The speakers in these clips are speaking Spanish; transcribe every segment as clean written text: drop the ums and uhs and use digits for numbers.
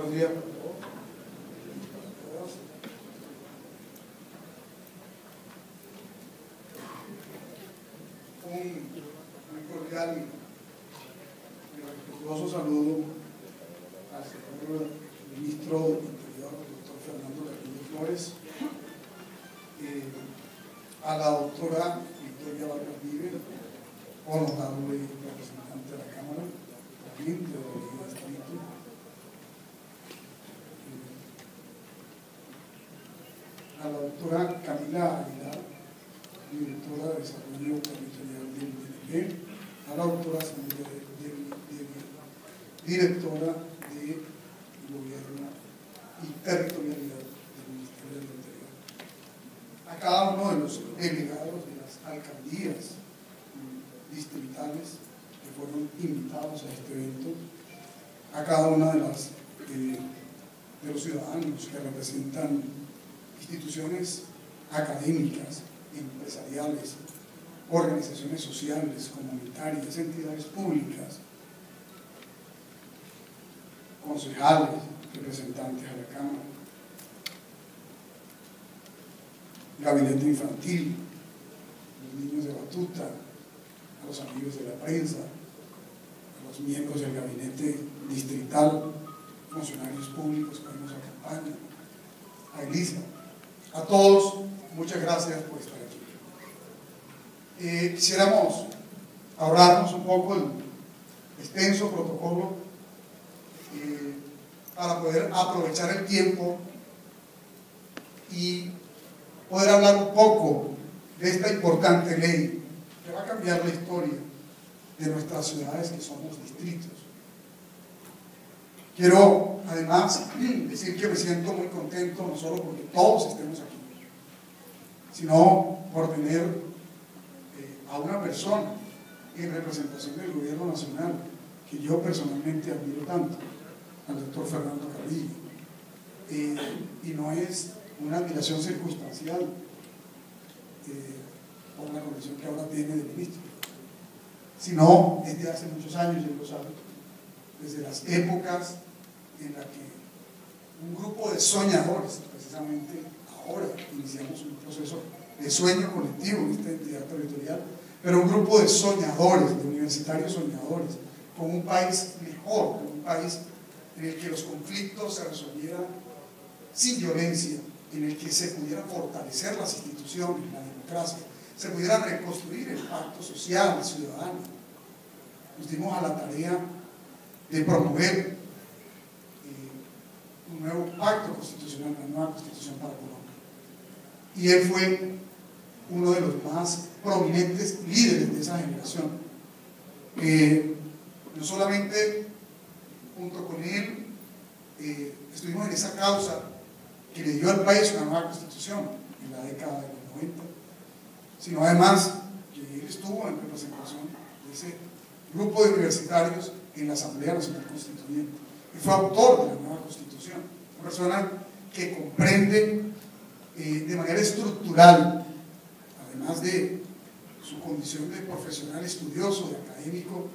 Buenos días para todos. Un cordial y respetuoso saludo al señor ministro del Interior, doctor Fernando Carrillo Flores, a la doctora Victoria Vargas Vive, honorable representante de la Cámara, también de la Ley de Distrito, a la doctora Camila Aguilar, directora de Desarrollo Territorial del DNP, a la doctora directora de Gobierno y Territorialidad del Ministerio del Interior, a cada uno de los delegados de las alcaldías distritales que fueron invitados a este evento, a cada una de los ciudadanos que representan instituciones académicas, empresariales, organizaciones sociales, comunitarias, entidades públicas, concejales, representantes a la Cámara, gabinete infantil, los niños de batuta, a los amigos de la prensa, a los miembros del gabinete distrital, funcionarios públicos que hoy nos acompañan, a Elisa, a todos, muchas gracias por estar aquí. Quisiéramos ahorrarnos un poco el extenso protocolo para poder aprovechar el tiempo y poder hablar un poco de esta importante ley que va a cambiar la historia de nuestras ciudades que somos distritos. Quiero además decir que me siento muy contento, no solo porque todos estemos aquí, sino por tener a una persona en representación del gobierno nacional que yo personalmente admiro tanto, al doctor Fernando Carrillo, y no es una admiración circunstancial por la condición que ahora tiene de ministro, sino desde hace muchos años, ya lo saben, desde las épocas en las que un grupo de soñadores, precisamente ahora iniciamos un proceso de sueño colectivo en esta entidad territorial, pero un grupo de soñadores, de universitarios soñadores, con un país mejor, con un país en el que los conflictos se resolvieran sin violencia, en el que se pudieran fortalecer las instituciones, la democracia, se pudiera reconstruir el pacto social, ciudadano. Nos dimos a la tarea de promover un nuevo pacto constitucional, una nueva constitución para Colombia. Y él fue uno de los más prominentes líderes de esa generación. No solamente junto con él estuvimos en esa causa que le dio al país una nueva constitución en la década de los 90, sino además que él estuvo en representación de ese grupo de universitarios en la Asamblea Nacional Constituyente y fue autor de la nueva constitución, una persona que comprende de manera estructural, además de su condición de profesional estudioso, de académico,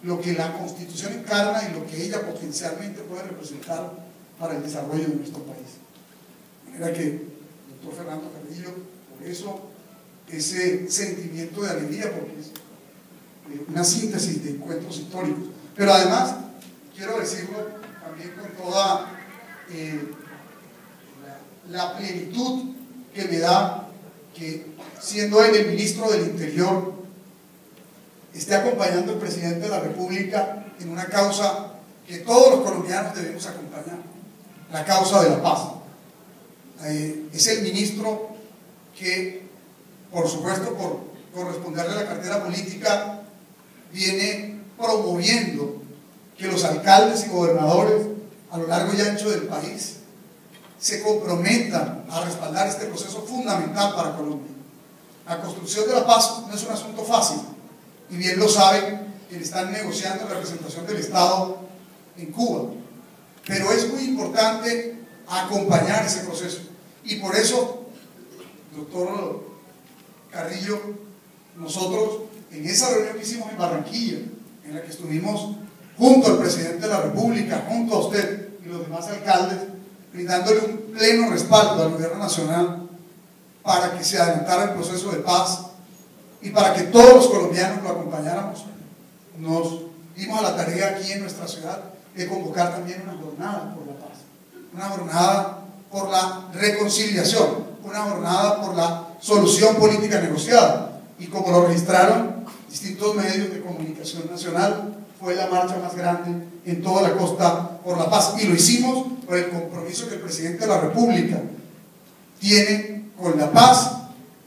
lo que la Constitución encarna y lo que ella potencialmente puede representar para el desarrollo de nuestro país. De manera que, doctor Fernando Carrillo, por eso ese sentimiento de alegría, porque es una síntesis de encuentros históricos, pero además, quiero decirlo también con toda la plenitud que me da que, siendo él el ministro del Interior, esté acompañando al presidente de la República en una causa que todos los colombianos debemos acompañar, la causa de la paz. Es el ministro que, por supuesto, por corresponderle a la cartera política, viene promoviendo que los alcaldes y gobernadores a lo largo y ancho del país se comprometan a respaldar este proceso fundamental para Colombia. La construcción de la paz no es un asunto fácil, y bien lo saben quienes están negociando la representación del Estado en Cuba, pero es muy importante acompañar ese proceso, y por eso, doctor Carrillo, nosotros en esa reunión que hicimos en Barranquilla, en la que estuvimos junto al presidente de la República, junto a usted, y los demás alcaldes, brindándole un pleno respaldo al gobierno nacional para que se adelantara el proceso de paz y para que todos los colombianos lo acompañáramos. Nos dimos a la tarea aquí en nuestra ciudad de convocar también una jornada por la paz, una jornada por la reconciliación, una jornada por la solución política negociada. Y como lo registraron distintos medios de comunicación nacional, fue la marcha más grande en toda la costa por la paz, y lo hicimos por el compromiso que el presidente de la República tiene con la paz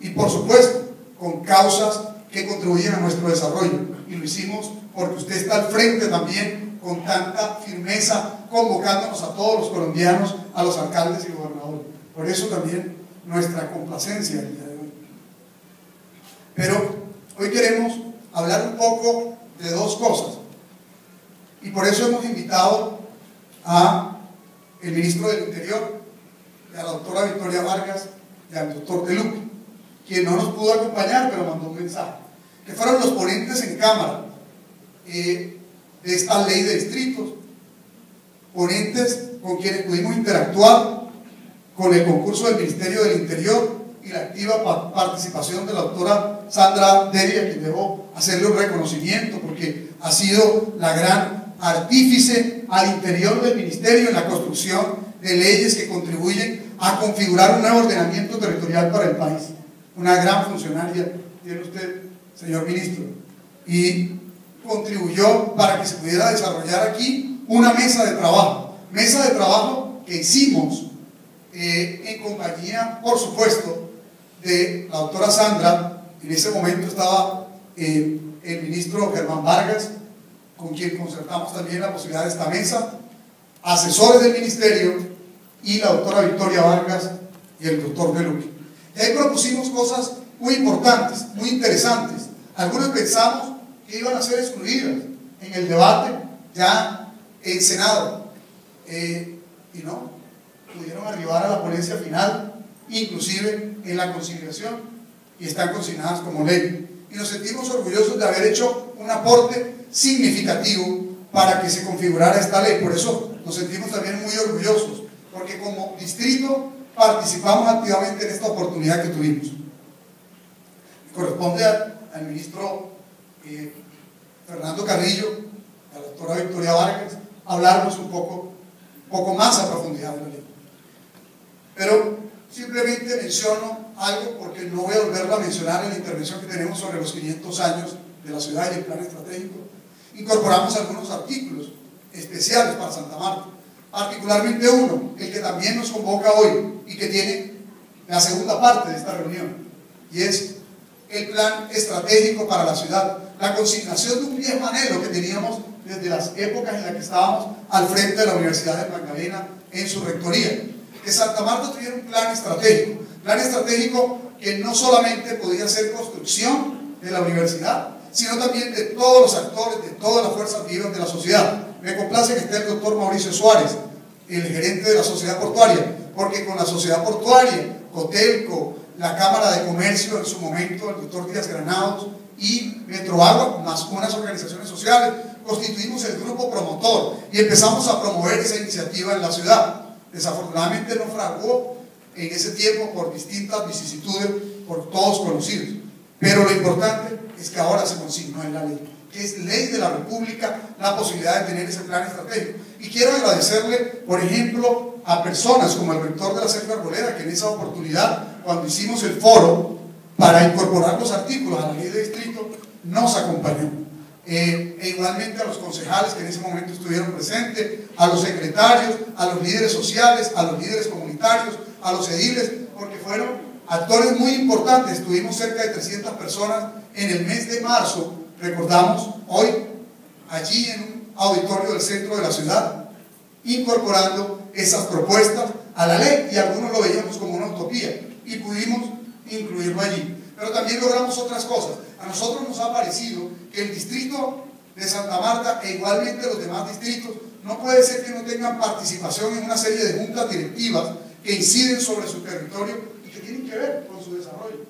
y, por supuesto, con causas que contribuyen a nuestro desarrollo, y lo hicimos porque usted está al frente también con tanta firmeza, convocándonos a todos los colombianos, a los alcaldes y gobernadores. Por eso también nuestra complacencia el día de hoy. Pero hoy queremos hablar un poco de dos cosas, y por eso hemos invitado a el ministro del Interior, a la doctora Victoria Vargas y al doctor De Luque, quien no nos pudo acompañar, pero mandó un mensaje, que fueron los ponentes en Cámara de esta ley de distritos, ponentes con quienes pudimos interactuar con el concurso del Ministerio del Interior y la activa participación de la doctora Sandra Devia, a quien debo hacerle un reconocimiento porque ha sido la gran artífice al interior del ministerio en la construcción de leyes que contribuyen a configurar un nuevo ordenamiento territorial para el país. Una gran funcionaria tiene usted, señor ministro, y contribuyó para que se pudiera desarrollar aquí una mesa de trabajo que hicimos en compañía, por supuesto, de la doctora Sandra. En ese momento estaba el ministro Germán Vargas, con quien concertamos también la posibilidad de esta mesa, asesores del ministerio y la doctora Victoria Vargas y el doctor De Luque. Y ahí propusimos cosas muy importantes, muy interesantes. Algunos pensamos que iban a ser excluidas en el debate ya en Senado, y no, pudieron arribar a la ponencia final, inclusive en la conciliación, y están consignadas como ley. Y nos sentimos orgullosos de haber hecho un aporte significativo para que se configurara esta ley. Por eso nos sentimos también muy orgullosos, porque como distrito participamos activamente en esta oportunidad que tuvimos. Corresponde al ministro Fernando Carrillo, a la doctora Victoria Vargas, hablarnos un poco más a profundidad de la ley. Pero simplemente menciono algo porque no voy a volverlo a mencionar en la intervención que tenemos sobre los 500 años de la ciudad y el plan estratégico. Incorporamos algunos artículos especiales para Santa Marta, particularmente uno, el que también nos convoca hoy y que tiene la segunda parte de esta reunión, y es el plan estratégico para la ciudad, la consignación de un viejo anhelo que teníamos desde las épocas en las que estábamos al frente de la Universidad de Magdalena en su rectoría, que Santa Marta tuviera un plan estratégico que no solamente podía ser construcción de la universidad, sino también de todos los actores, de todas las fuerzas vivas de la sociedad. Me complace que esté el doctor Mauricio Suárez, el gerente de la sociedad portuaria, porque con la sociedad portuaria, Cotelco, la Cámara de Comercio en su momento, el doctor Díaz Granados y Metroagua, más unas organizaciones sociales, constituimos el grupo promotor y empezamos a promover esa iniciativa en la ciudad. Desafortunadamente no fraguó en ese tiempo por distintas vicisitudes, por todos conocidos, pero lo importante es que ahora se consignó en la ley, que es ley de la República, la posibilidad de tener ese plan estratégico. Y quiero agradecerle, por ejemplo, a personas como el rector de la Selva Arboleda, que en esa oportunidad, cuando hicimos el foro para incorporar los artículos a la ley de distrito, nos acompañó. Igualmente a los concejales que en ese momento estuvieron presentes, a los secretarios, a los líderes sociales, a los líderes comunitarios, a los ediles, porque fueron actores muy importantes. Tuvimos cerca de 300 personas en el mes de marzo, recordamos hoy, allí en un auditorio del centro de la ciudad, incorporando esas propuestas a la ley, y algunos lo veíamos como una utopía y pudimos incluirlo allí. Pero también logramos otras cosas. A nosotros nos ha parecido que el distrito de Santa Marta, e igualmente los demás distritos, no puede ser que no tengan participación en una serie de juntas directivas que inciden sobre su territorio y que tienen que ver con su desarrollo.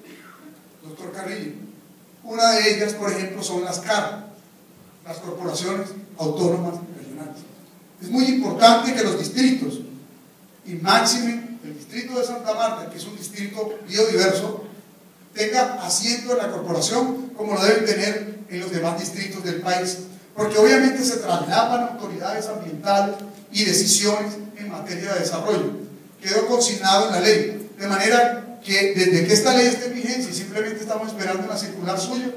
Doctor Carrillo, una de ellas, por ejemplo, son las CAR, las corporaciones autónomas regionales. Es muy importante que los distritos, y máxime el distrito de Santa Marta, que es un distrito biodiverso, tenga asiento en la corporación como lo deben tener en los demás distritos del país, porque obviamente se traslapan autoridades ambientales y decisiones en materia de desarrollo. Quedó consignado en la ley, de manera que desde que esta ley esté en vigencia y simplemente estamos esperando una circular suya,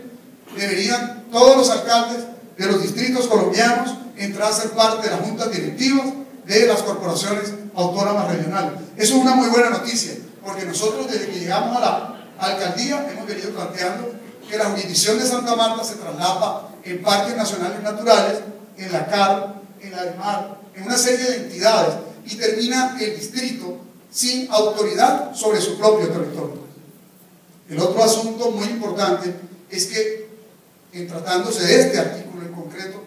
deberían todos los alcaldes de los distritos colombianos entrar a ser parte de las juntas directivas de las corporaciones autónomas regionales. Eso es una muy buena noticia, porque nosotros desde que llegamos a la alcaldía hemos venido planteando que la jurisdicción de Santa Marta se traslapa en parques nacionales naturales, en la CAR, en la ESMAR, en una serie de entidades, y termina el distrito sin autoridad sobre su propio territorio. El otro asunto muy importante es que, en tratándose de este artículo en concreto,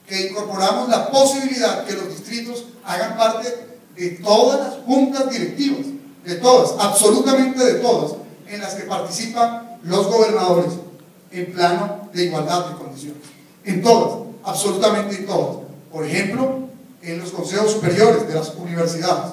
que incorporamos la posibilidad que los distritos hagan parte de todas las juntas directivas, de todas, absolutamente de todas, en las que participan los gobernadores en plano de igualdad de condiciones. En todas, absolutamente en todas. Por ejemplo, en los consejos superiores de las universidades.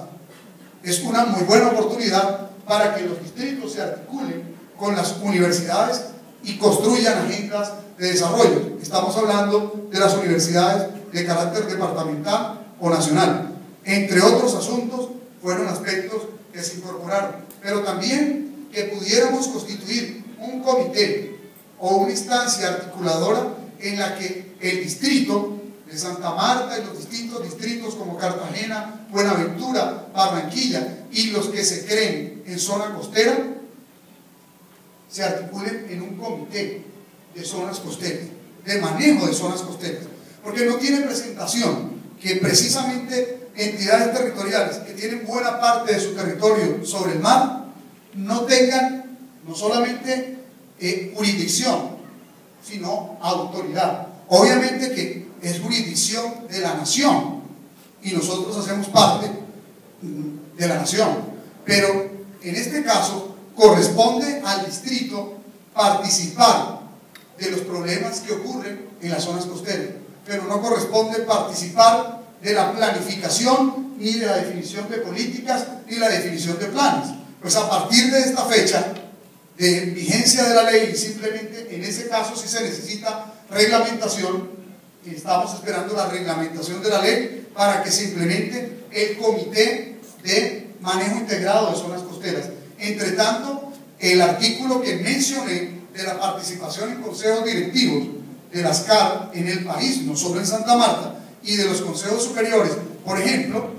Es una muy buena oportunidad para que los distritos se articulen con las universidades y construyan agendas de desarrollo. Estamos hablando de las universidades de carácter departamental o nacional. Entre otros asuntos, fueron aspectos que se incorporaron, pero también que pudiéramos constituir un comité o una instancia articuladora en la que el distrito de Santa Marta y los distintos distritos como Cartagena, Buenaventura, Barranquilla y los que se creen en zona costera se articulen en un comité de zonas costeras, de manejo de zonas costeras, porque no tiene presentación que precisamente entidades territoriales que tienen buena parte de su territorio sobre el mar no tengan no solamente jurisdicción, sino autoridad. Obviamente que es jurisdicción de la nación y nosotros hacemos parte de la nación, pero en este caso corresponde al distrito participar de los problemas que ocurren en las zonas costeras, pero no corresponde participar de la planificación, ni de la definición de políticas, ni la definición de planes. Pues a partir de esta fecha de vigencia de la ley, simplemente en ese caso sí se necesita reglamentación, y estamos esperando la reglamentación de la ley para que se implemente el comité de manejo integrado de zonas costeras. Entre tanto, el artículo que mencioné de la participación en consejos directivos de las CAR en el país, no solo en Santa Marta, y de los consejos superiores, por ejemplo,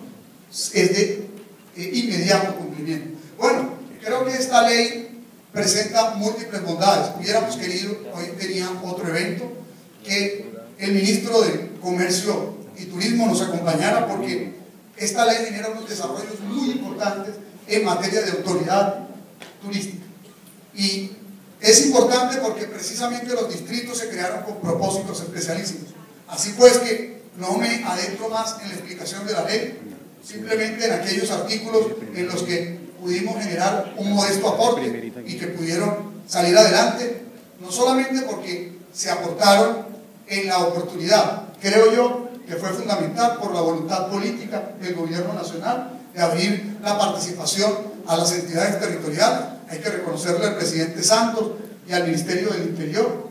es de inmediato cumplimiento. Bueno, creo que esta ley presenta múltiples bondades. Hubiéramos querido, hoy tenía otro evento, que el ministro de Comercio y Turismo nos acompañara, porque esta ley genera unos desarrollos muy importantes en materia de autoridad turística. Y es importante porque precisamente los distritos se crearon con propósitos especialísimos. Así pues que no me adentro más en la explicación de la ley, simplemente en aquellos artículos en los que pudimos generar un modesto aporte y que pudieron salir adelante, no solamente porque se aportaron en la oportunidad, creo yo que fue fundamental por la voluntad política del gobierno nacional de abrir la participación a las entidades territoriales. Hay que reconocerle al presidente Santos y al Ministerio del Interior,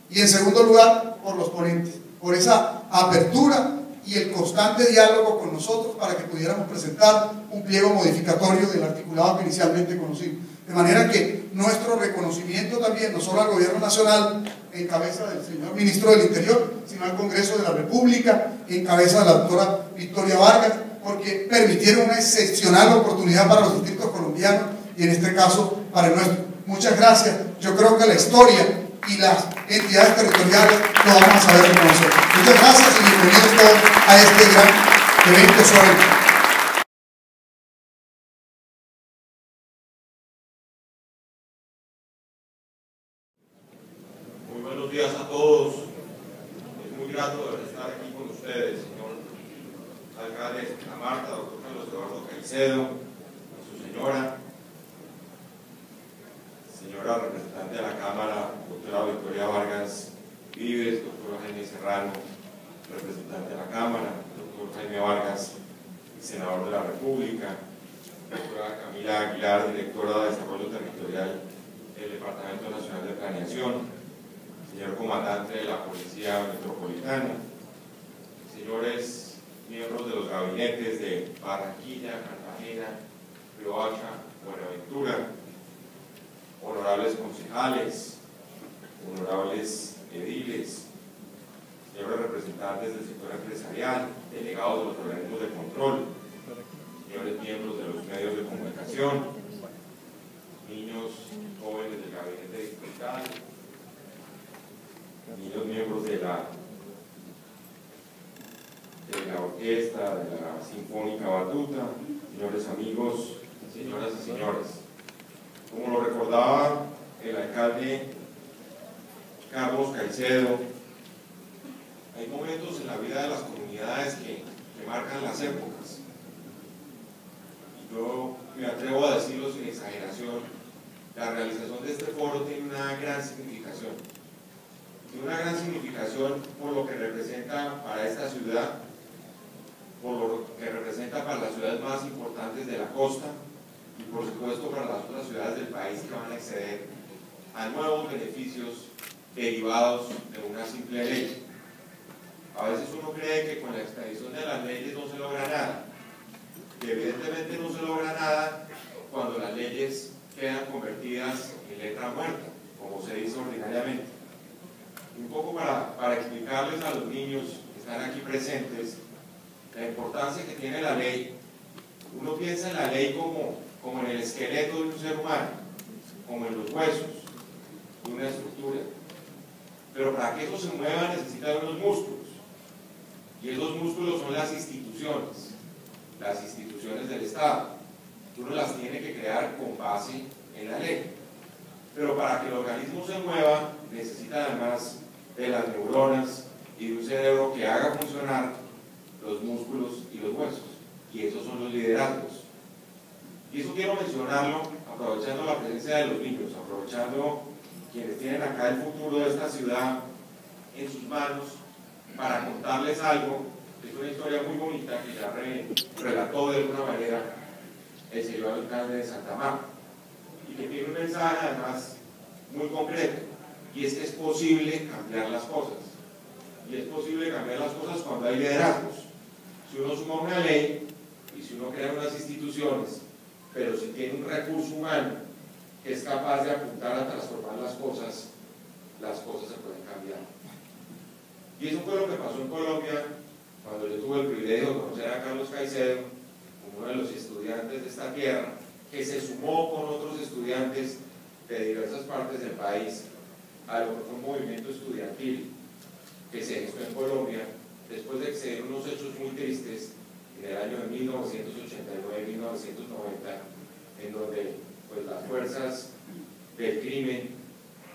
y en segundo lugar por los ponentes, por esa apertura y el constante diálogo con nosotros para que pudiéramos presentar un pliego modificatorio del articulado que inicialmente conocimos. De manera que nuestro reconocimiento también, no solo al gobierno nacional en cabeza del señor ministro del Interior, sino al Congreso de la República en cabeza de la doctora Victoria Vargas, porque permitieron una excepcional oportunidad para los distritos colombianos y en este caso para el nuestro. Muchas gracias. Yo creo que la historia y las entidades territoriales lo vamos a saber reconocer. Muchas gracias y bienvenidos todos a este gran evento sobre Buenos días a todos. Es muy grato estar aquí con ustedes, señor alcalde de Santa Marta, doctor Carlos Eduardo Caicedo, a su señora representante de la Cámara, doctora Victoria Vargas Vives, doctor Jaime Serrano, representante de la Cámara, doctor Jaime Vargas, senador de la República, doctora Camila Aguilar, directora de Desarrollo Territorial del Departamento Nacional de Planeación, señor comandante de la Policía Metropolitana, señores miembros de los gabinetes de Barranquilla, Cartagena, Riohacha, Buenaventura, honorables concejales, honorables ediles, señores representantes del sector empresarial, delegados de los organismos de control, señores miembros de los medios de comunicación, niños jóvenes del gabinete distrital, niños miembros de la orquesta, de la Sinfónica Batuta, señores amigos, señoras y señores. Como lo recordaba el alcalde Carlos Caicedo, hay momentos en la vida de las comunidades que marcan las épocas. Y yo me atrevo a decirlo sin exageración, la realización de este foro tiene una gran significación. Tiene una gran significación por lo que representa para esta ciudad, por lo que representa para las ciudades más importantes de la costa y por supuesto para las otras ciudades del país que van a acceder a nuevos beneficios derivados de una simple ley. A veces uno cree que con la expedición de las leyes no se logra nada, y evidentemente no se logra nada cuando las leyes quedan convertidas en letra muerta, como se dice ordinariamente. Un poco para explicarles a los niños que están aquí presentes la importancia que tiene la ley. Uno piensa en la ley como en el esqueleto de un ser humano, como en los huesos de una estructura, pero para que eso se mueva necesita unos músculos, y esos músculos son las instituciones del Estado. Uno las tiene que crear con base en la ley, pero para que el organismo se mueva necesita además de las neuronas y de un cerebro que haga funcionar los músculos y los huesos, y esos son los liderazgos. Y eso quiero mencionarlo aprovechando la presencia de los niños, aprovechando quienes tienen acá el futuro de esta ciudad en sus manos, para contarles algo. Es una historia muy bonita que ya relató de alguna manera el señor alcalde de Santa Marta, y que tiene un mensaje además muy concreto, y es que es posible cambiar las cosas, y es posible cambiar las cosas cuando hay liderazgos. Si uno suma una ley y si uno crea unas instituciones, pero si tiene un recurso humano que es capaz de apuntar a transformar las cosas se pueden cambiar. Y eso fue lo que pasó en Colombia cuando yo tuve el privilegio de conocer a Carlos Caicedo, uno de los estudiantes de esta tierra, que se sumó con otros estudiantes de diversas partes del país a lo que fue un movimiento estudiantil que se gestó en Colombia después de exceder unos hechos muy tristes en el año de 1989-1990, en donde pues, las fuerzas del crimen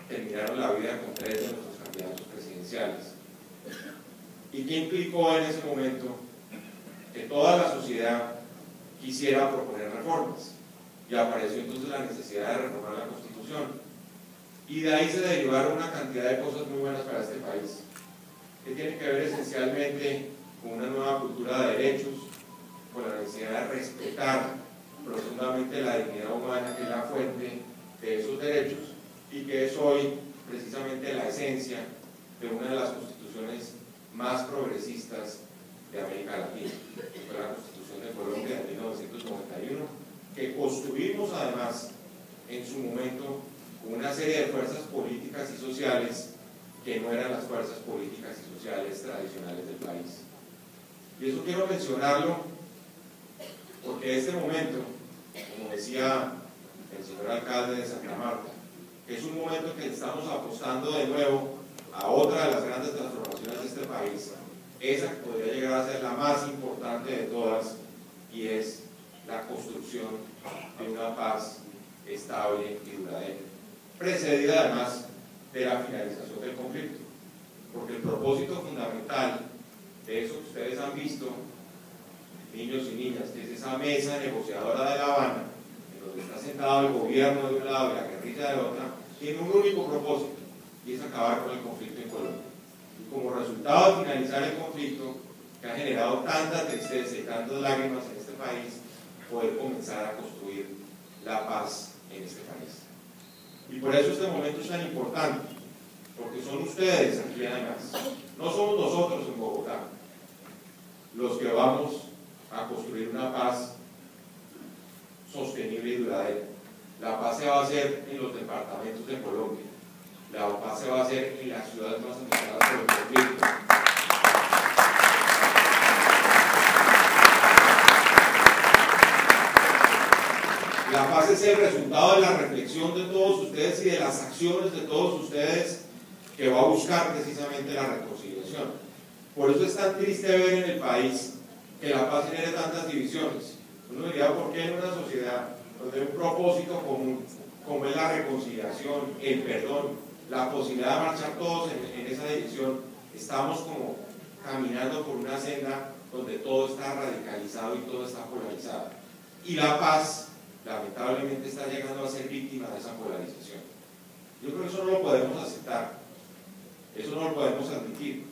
terminaron la vida con 3 de nuestros candidatos presidenciales. ¿Y qué implicó en ese momento? Que toda la sociedad quisiera proponer reformas, y apareció entonces la necesidad de reformar la Constitución, y de ahí se derivaron una cantidad de cosas muy buenas para este país, que tiene que ver esencialmente con una nueva cultura de derechos, con la necesidad de respetar profundamente la dignidad humana, que es la fuente de esos derechos, y que es hoy precisamente la esencia de una de las constituciones más progresistas de América Latina, que fue la Constitución de Colombia de 1991, que construimos además en su momento con una serie de fuerzas políticas y sociales que no eran las fuerzas políticas y sociales tradicionales del país. Y eso quiero mencionarlo porque este momento, como decía el señor alcalde de Santa Marta, es un momento en que estamos apostando de nuevo a otra de las grandes transformaciones de este país, esa que podría llegar a ser la más importante de todas, y es la construcción de una paz estable y duradera, precedida además de la finalización del conflicto, porque el propósito fundamental de eso que ustedes han visto, niños y niñas, que es esa mesa negociadora de La Habana, en donde está sentado el gobierno de un lado y la guerrilla de otra, tiene un único propósito, y es acabar con el conflicto en Colombia. Y como resultado de finalizar el conflicto, que ha generado tanta tristeza y tantas lágrimas en este país, poder comenzar a construir la paz en este país. Y por eso este momento es tan importante, porque son ustedes aquí además, no somos nosotros en Bogotá los que vamos a construir una paz sostenible y duradera. La paz se va a hacer en los departamentos de Colombia, la paz se va a hacer en las ciudades más afectadas por el conflicto. La paz es el resultado de la reflexión de todos ustedes y de las acciones de todos ustedes que va a buscar precisamente la reconciliación. Por eso es tan triste ver en el país que la paz genere tantas divisiones. Uno diría, ¿por qué en una sociedad donde hay un propósito común, como es la reconciliación, el perdón, la posibilidad de marchar todos en esa dirección, estamos como caminando por una senda donde todo está radicalizado y todo está polarizado? Y la paz, lamentablemente, está llegando a ser víctima de esa polarización. Yo creo que eso no lo podemos aceptar, eso no lo podemos admitir,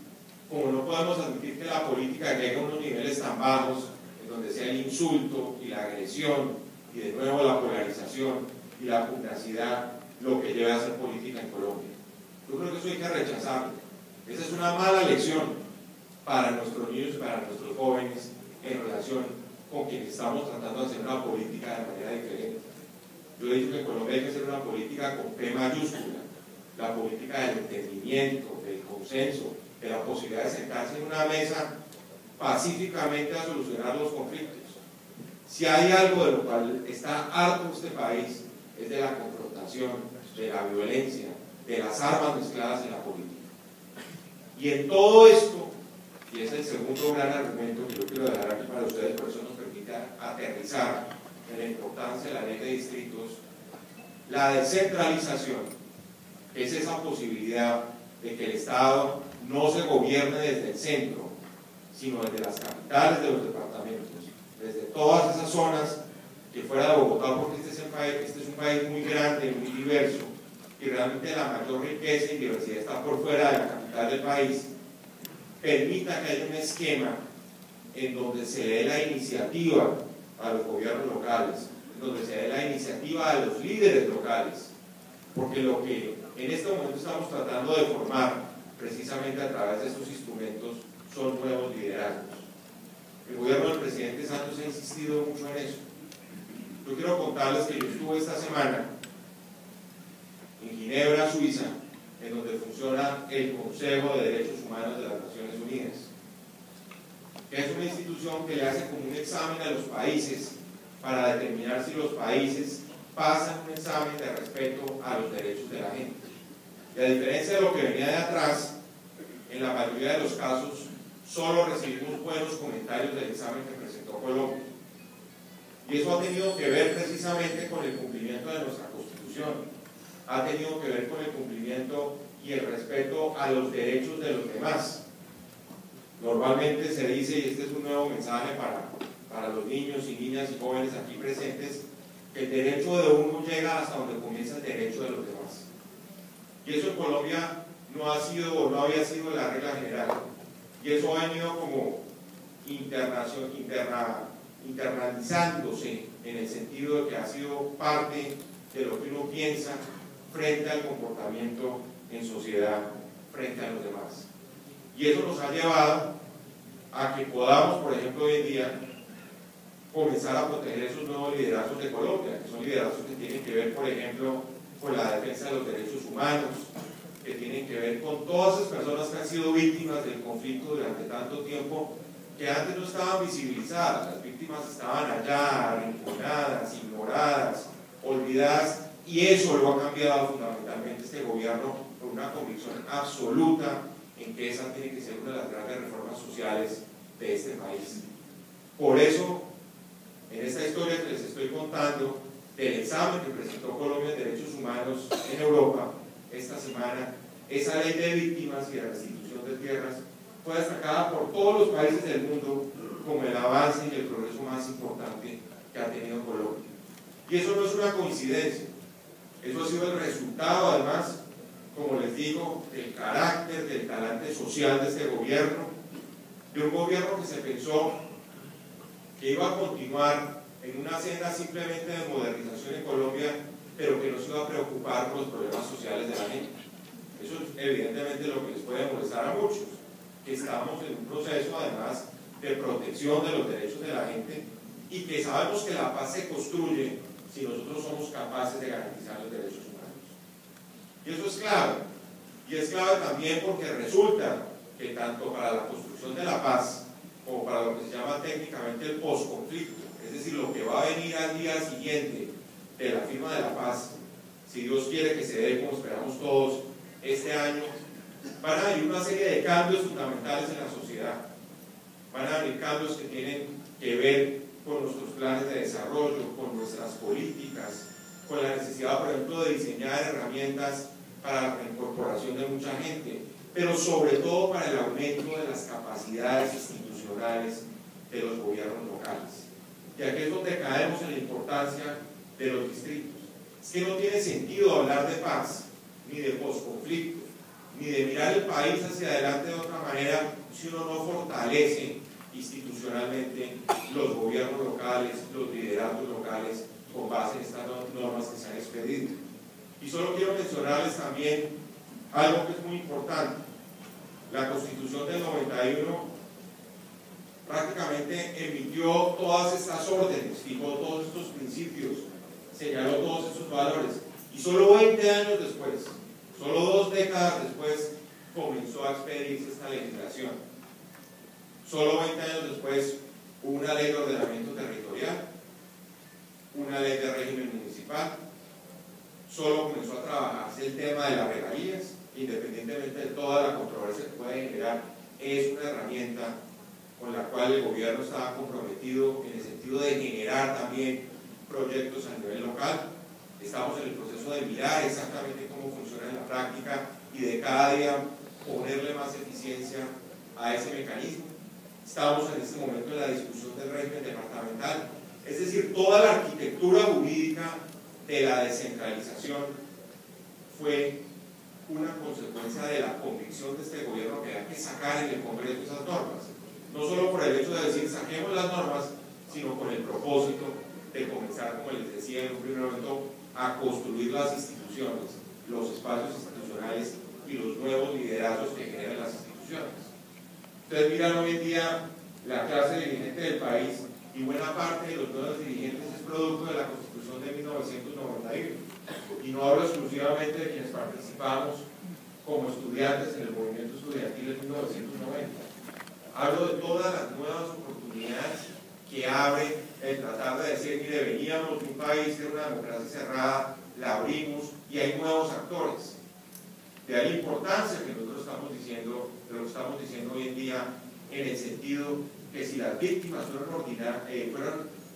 como no podemos admitir que la política llegue a unos niveles tan bajos en donde sea el insulto y la agresión y de nuevo la polarización y la pugnacidad lo que lleve a hacer política en Colombia. Yo creo que eso hay que rechazarlo. Esa es una mala lección para nuestros niños y para nuestros jóvenes en relación con quienes estamos tratando de hacer una política de manera diferente. Yo he dicho que en Colombia hay que hacer una política con P mayúscula, la política del entendimiento, del consenso, de la posibilidad de sentarse en una mesa pacíficamente a solucionar los conflictos. Si hay algo de lo cual está harto este país, es de la confrontación, de la violencia, de las armas mezcladas en la política. Y en todo esto, y es el segundo gran argumento que yo quiero dejar aquí para ustedes, por eso nos permite aterrizar en la importancia de la ley de distritos, la descentralización es esa posibilidad de que el Estado no se gobierne desde el centro, sino desde las capitales de los departamentos, desde todas esas zonas que fuera de Bogotá, porque este es un país muy grande, muy diverso, y realmente la mayor riqueza y diversidad está por fuera de la capital del país, permita que haya un esquema en donde se dé la iniciativa a los gobiernos locales, en donde se dé la iniciativa a los líderes locales, porque lo que en este momento estamos tratando de formar precisamente a través de estos instrumentos son nuevos liderazgos. El gobierno del presidente Santos ha insistido mucho en eso. Yo quiero contarles que yo estuve esta semana en Ginebra, Suiza, en donde funciona el Consejo de Derechos Humanos de las Naciones Unidas, que es una institución que le hace como un examen a los países para determinar si los países pasan un examen de respeto a los derechos de la gente. Y a diferencia de lo que venía de atrás, en la mayoría de los casos solo recibimos buenos comentarios del examen que presentó Colombia. Y eso ha tenido que ver precisamente con el cumplimiento de nuestra Constitución, ha tenido que ver con el cumplimiento y el respeto a los derechos de los demás. Normalmente se dice, y este es un nuevo mensaje para los niños y niñas y jóvenes aquí presentes, que el derecho de uno llega hasta donde comienza el derecho de los demás. Y eso en Colombia no ha sido o no había sido la regla general. Y eso ha venido como internalizándose en el sentido de que ha sido parte de lo que uno piensa frente al comportamiento en sociedad, frente a los demás. Y eso nos ha llevado a que podamos, por ejemplo, hoy en día, comenzar a proteger esos nuevos liderazgos de Colombia, que son liderazgos que tienen que ver, por ejemplo, con la defensa de los derechos humanos, que tienen que ver con todas esas personas que han sido víctimas del conflicto durante tanto tiempo, que antes no estaban visibilizadas. Las víctimas estaban allá, arrinconadas, ignoradas, olvidadas, y eso lo ha cambiado fundamentalmente este gobierno con una convicción absoluta en que esa tiene que ser una de las grandes reformas sociales de este país. Por eso, en esta historia que les estoy contando, del examen que presentó Colombia en Derechos Humanos en Europa, esta semana, esa ley de víctimas y de restitución de tierras fue destacada por todos los países del mundo como el avance y el progreso más importante que ha tenido Colombia. Y eso no es una coincidencia, eso ha sido el resultado, además, como les digo, del carácter, del talante social de este gobierno, de un gobierno que se pensó que iba a continuar en una senda simplemente de modernización en Colombia, pero que no se iba a preocupar por los problemas sociales de la gente. Eso es evidentemente lo que les puede molestar a muchos, que estamos en un proceso además de protección de los derechos de la gente y que sabemos que la paz se construye si nosotros somos capaces de garantizar los derechos humanos. Y eso es clave. Y es clave también porque resulta que tanto para la construcción de la paz como para lo que se llama técnicamente el posconflicto, es decir, lo que va a venir al día siguiente de la firma de la paz, si Dios quiere que se dé como esperamos todos este año, van a venir una serie de cambios fundamentales en la sociedad. Van a venir cambios que tienen que ver con nuestros planes de desarrollo, con nuestras políticas, con la necesidad, por ejemplo, de diseñar herramientas para la reincorporación de mucha gente, pero sobre todo para el aumento de las capacidades institucionales de los gobiernos locales. Y aquí es donde caemos en la importancia de los distritos. Es que no tiene sentido hablar de paz, ni de posconflicto, ni de mirar el país hacia adelante de otra manera si uno no fortalece institucionalmente los gobiernos locales, los liderazgos locales con base en estas normas que se han expedido. Y solo quiero mencionarles también algo que es muy importante. La Constitución del 91 prácticamente emitió todas estas órdenes, fijó todos estos principios, señaló todos estos valores, y solo 20 años después, solo 2 décadas después, comenzó a expedirse esta legislación. Solo 20 años después hubo una ley de ordenamiento territorial, una ley de régimen municipal, solo comenzó a trabajarse el tema de las regalías, independientemente de toda la controversia que puede generar, es una herramienta con la cual el gobierno estaba comprometido en el sentido de generar también proyectos a nivel local. Estamos en el proceso de mirar exactamente cómo funciona en la práctica y de cada día ponerle más eficiencia a ese mecanismo. Estamos en este momento en la discusión del régimen departamental, es decir, toda la arquitectura jurídica de la descentralización fue una consecuencia de la convicción de este gobierno que hay que sacar en el Congreso esas normas, no solo por el hecho de decir saquemos las normas, sino con el propósito de comenzar, como les decía en un primer momento, a construir las instituciones, los espacios institucionales y los nuevos liderazgos que generan las instituciones. Ustedes miran hoy en día la clase dirigente del país y buena parte de los nuevos dirigentes es producto de la Constitución de 1991. Y no hablo exclusivamente de quienes participamos como estudiantes en el movimiento estudiantil de 1990. Hablo de todas las nuevas oportunidades que abre el tratar de decir, mire, veníamos de un país de una democracia cerrada, la abrimos y hay nuevos actores. De ahí la importancia que nosotros estamos diciendo, de lo que estamos diciendo hoy en día, en el sentido que si las víctimas fueron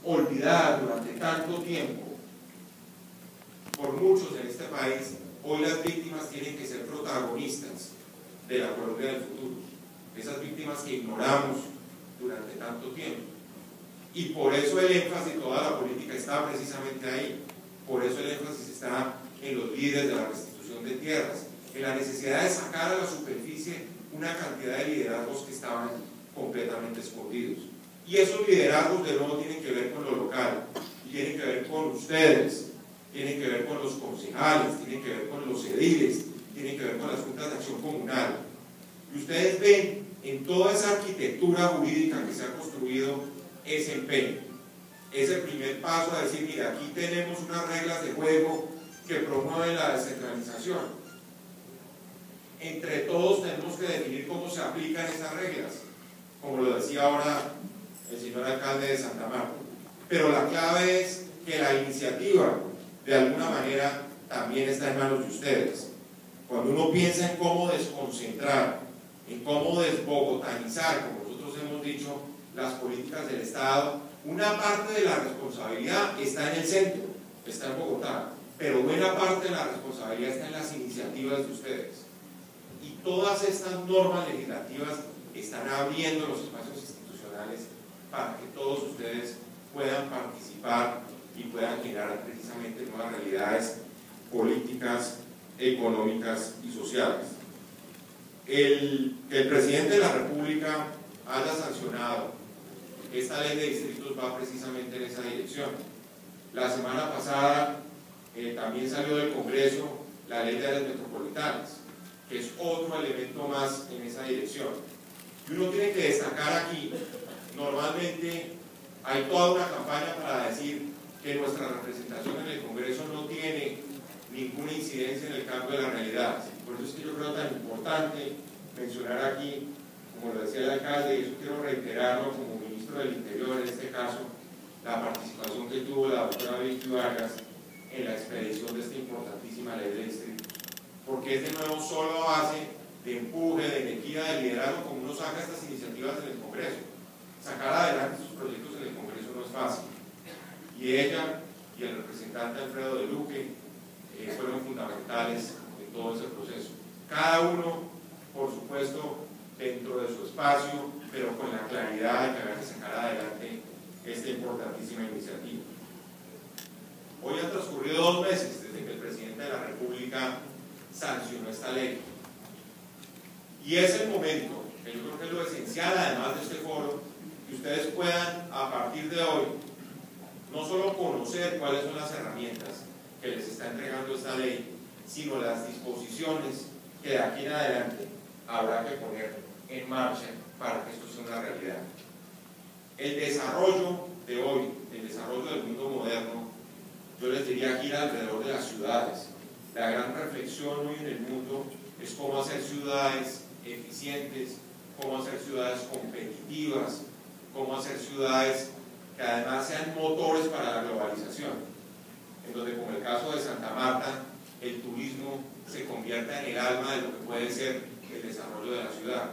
olvidadas durante tanto tiempo por muchos en este país, hoy las víctimas tienen que ser protagonistas de la Colombia del futuro. Esas víctimas que ignoramos durante tanto tiempo. Y por eso el énfasis de toda la política está precisamente ahí. Por eso el énfasis está en los líderes de la restitución de tierras, en la necesidad de sacar a la superficie una cantidad de liderazgos que estaban completamente escondidos. Y esos liderazgos de nuevo tienen que ver con lo local, y tienen que ver con ustedes, tienen que ver con los concejales, tienen que ver con los ediles, tienen que ver con las juntas de acción comunal. Y ustedes ven en toda esa arquitectura jurídica que se ha construido ese empeño. Es el primer paso a decir, mira, aquí tenemos unas reglas de juego que promueven la descentralización. Entre todos tenemos que definir cómo se aplican esas reglas, como lo decía ahora el señor alcalde de Santa Marta. Pero la clave es que la iniciativa, de alguna manera, también está en manos de ustedes. Cuando uno piensa en cómo desconcentrar, en cómo desbogotanizar, como nosotros hemos dicho, las políticas del Estado, una parte de la responsabilidad está en el centro, está en Bogotá, pero buena parte de la responsabilidad está en las iniciativas de ustedes. Y todas estas normas legislativas están abriendo los espacios institucionales para que todos ustedes puedan participar y puedan generar precisamente nuevas realidades políticas, económicas y sociales. El presidente de la República haya sancionado esta ley de distritos va precisamente en esa dirección. La semana pasada también salió del Congreso la ley de áreas metropolitanas, que es otro elemento más en esa dirección. Y uno tiene que destacar aquí, normalmente hay toda una campaña para decir que nuestra representación en el Congreso no tiene ninguna incidencia en el cambio de la realidad. Por eso es que yo creo tan importante mencionar aquí, como lo decía el alcalde, y eso quiero reiterarlo como ministro del Interior en este caso, la participación que tuvo la doctora Vicky Vargas en la expedición de esta importantísima ley de distrito. Porque es de nuevo solo a base de empuje, de energía, de liderazgo, como uno saca estas iniciativas en el Congreso. Sacar adelante sus proyectos en el Congreso no es fácil. Y ella y el representante Alfredo de Luque fueron fundamentales en todo ese proceso. Cada uno, por supuesto, dentro de su espacio, pero con la claridad de que había que sacar adelante esta importantísima iniciativa. Hoy han transcurrido 2 meses desde que el presidente de la República sancionó esta ley. Y es el momento, que yo creo que es lo esencial además de este foro, que ustedes puedan a partir de hoy no solo conocer cuáles son las herramientas que les está entregando esta ley, sino las disposiciones que de aquí en adelante habrá que poner en marcha para que esto sea una realidad. El desarrollo de hoy, el desarrollo del mundo moderno, yo les diría gira alrededor de las ciudades. La gran reflexión hoy en el mundo es cómo hacer ciudades eficientes, cómo hacer ciudades competitivas, cómo hacer ciudades que además sean motores para la globalización, en donde, como el caso de Santa Marta, el turismo se convierta en el alma de lo que puede ser el desarrollo de la ciudad.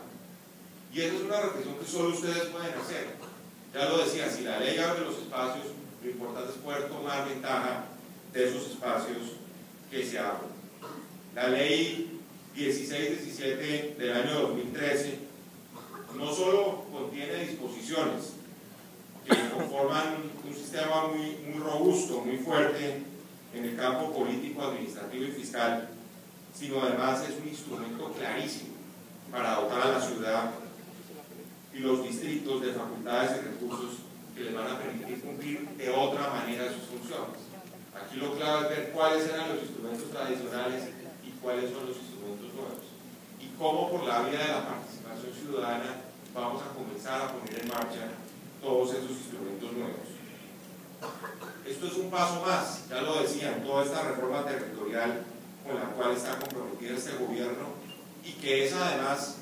Y esa es una reflexión que solo ustedes pueden hacer. Ya lo decía, si la ley abre los espacios, lo importante es poder tomar ventaja de esos espacios que se abren. La ley 1617 del año 2013 no solo contiene disposiciones que conforman un sistema muy robusto, muy fuerte en el campo político, administrativo y fiscal, sino además es un instrumento clarísimo para dotar a la ciudad y los distritos de facultades y recursos que les van a permitir cumplir de otra manera sus funciones. Aquí lo clave es ver cuáles eran los instrumentos tradicionales y cuáles son los instrumentos nuevos, y cómo por la vía de la participación ciudadana vamos a comenzar a poner en marcha todos esos instrumentos nuevos. Esto es un paso más, ya lo decía, en toda esta reforma territorial con la cual está comprometido este gobierno, y que es además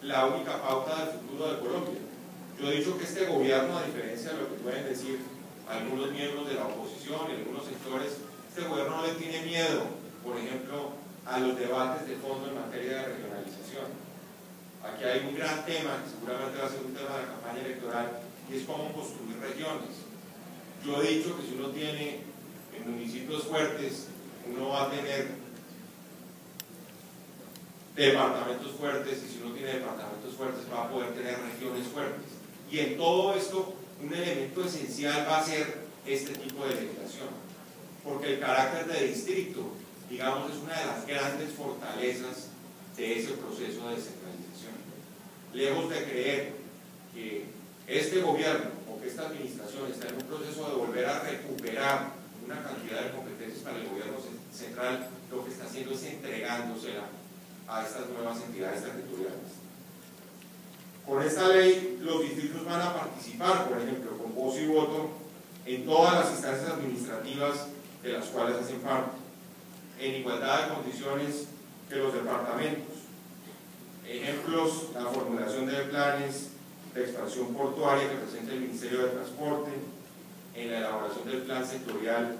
la única pauta del futuro de Colombia. Yo he dicho que este gobierno, a diferencia de lo que pueden decir algunos miembros de la oposición y algunos sectores, este gobierno no le tiene miedo, por ejemplo, a los debates de fondo en materia de regionalización. Aquí hay un gran tema, que seguramente va a ser un tema de la campaña electoral, y es cómo construir regiones. Yo he dicho que si uno tiene en municipios fuertes, uno va a tener departamentos fuertes, y si uno tiene departamentos fuertes va a poder tener regiones fuertes. Y en todo esto, un elemento esencial va a ser este tipo de legislación, porque el carácter de distrito, digamos, es una de las grandes fortalezas de ese proceso de descentralización. Lejos de creer que este gobierno o que esta administración está en un proceso de volver a recuperar una cantidad de competencias para el gobierno central, lo que está haciendo es entregándosela a estas nuevas entidades territoriales. Con esta ley, los distritos van a participar, por ejemplo, con voz y voto en todas las instancias administrativas de las cuales hacen parte, en igualdad de condiciones que los departamentos. Ejemplos: la formulación de planes de expansión portuaria que presenta el Ministerio de Transporte, en la elaboración del plan sectorial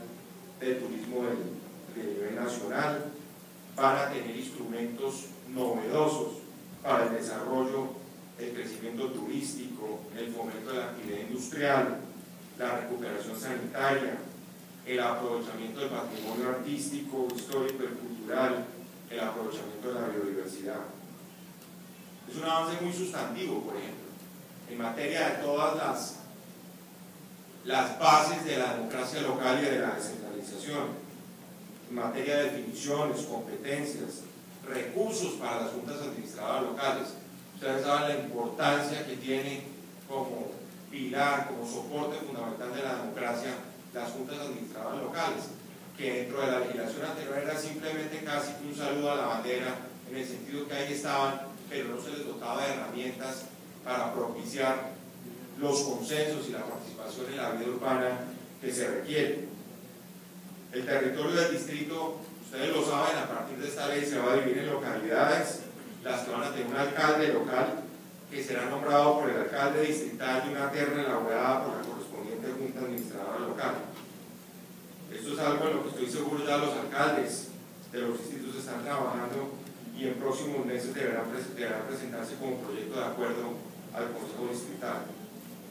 de turismo de nivel nacional. Van a tener instrumentos novedosos para el desarrollo, el crecimiento turístico, el fomento de la actividad industrial, la recuperación sanitaria, el aprovechamiento del patrimonio artístico, histórico y cultural, el aprovechamiento de la biodiversidad. Es un avance muy sustantivo, por ejemplo, en materia de todas las bases de la democracia local y de la descentralización, en materia de definiciones, competencias, recursos para las juntas administradoras locales. Ustedes saben la importancia que tiene como pilar, como soporte fundamental de la democracia, las juntas administradoras locales, que dentro de la legislación anterior era simplemente casi un saludo a la bandera, en el sentido que ahí estaban, pero no se les dotaba de herramientas para propiciar los consensos y la participación en la vida urbana que se requiere. El territorio del distrito, ustedes lo saben, a partir de esta ley se va a dividir en localidades, las que van a tener un alcalde local que será nombrado por el alcalde distrital y una terna elaborada por la correspondiente junta administradora local. Esto es algo en lo que estoy seguro ya los alcaldes de los distritos están trabajando y en próximos meses deberán presentarse como proyecto de acuerdo al Consejo Distrital.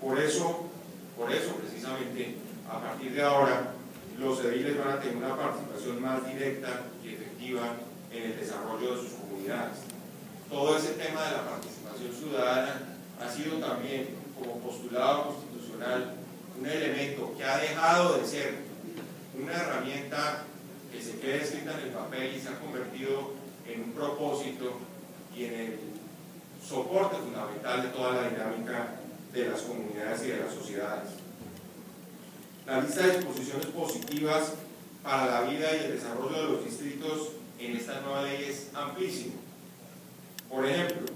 Por eso precisamente, a partir de ahora, los ediles van a tener una participación más directa y efectiva en el desarrollo de sus comunidades. Todo ese tema de la participación ciudadana ha sido también, como postulado constitucional, un elemento que ha dejado de ser una herramienta que se queda escrita en el papel y se ha convertido en un propósito y en el soporte fundamental de toda la dinámica de las comunidades y de las sociedades. La lista de disposiciones positivas para la vida y el desarrollo de los distritos en esta nueva ley es amplísima. Por ejemplo,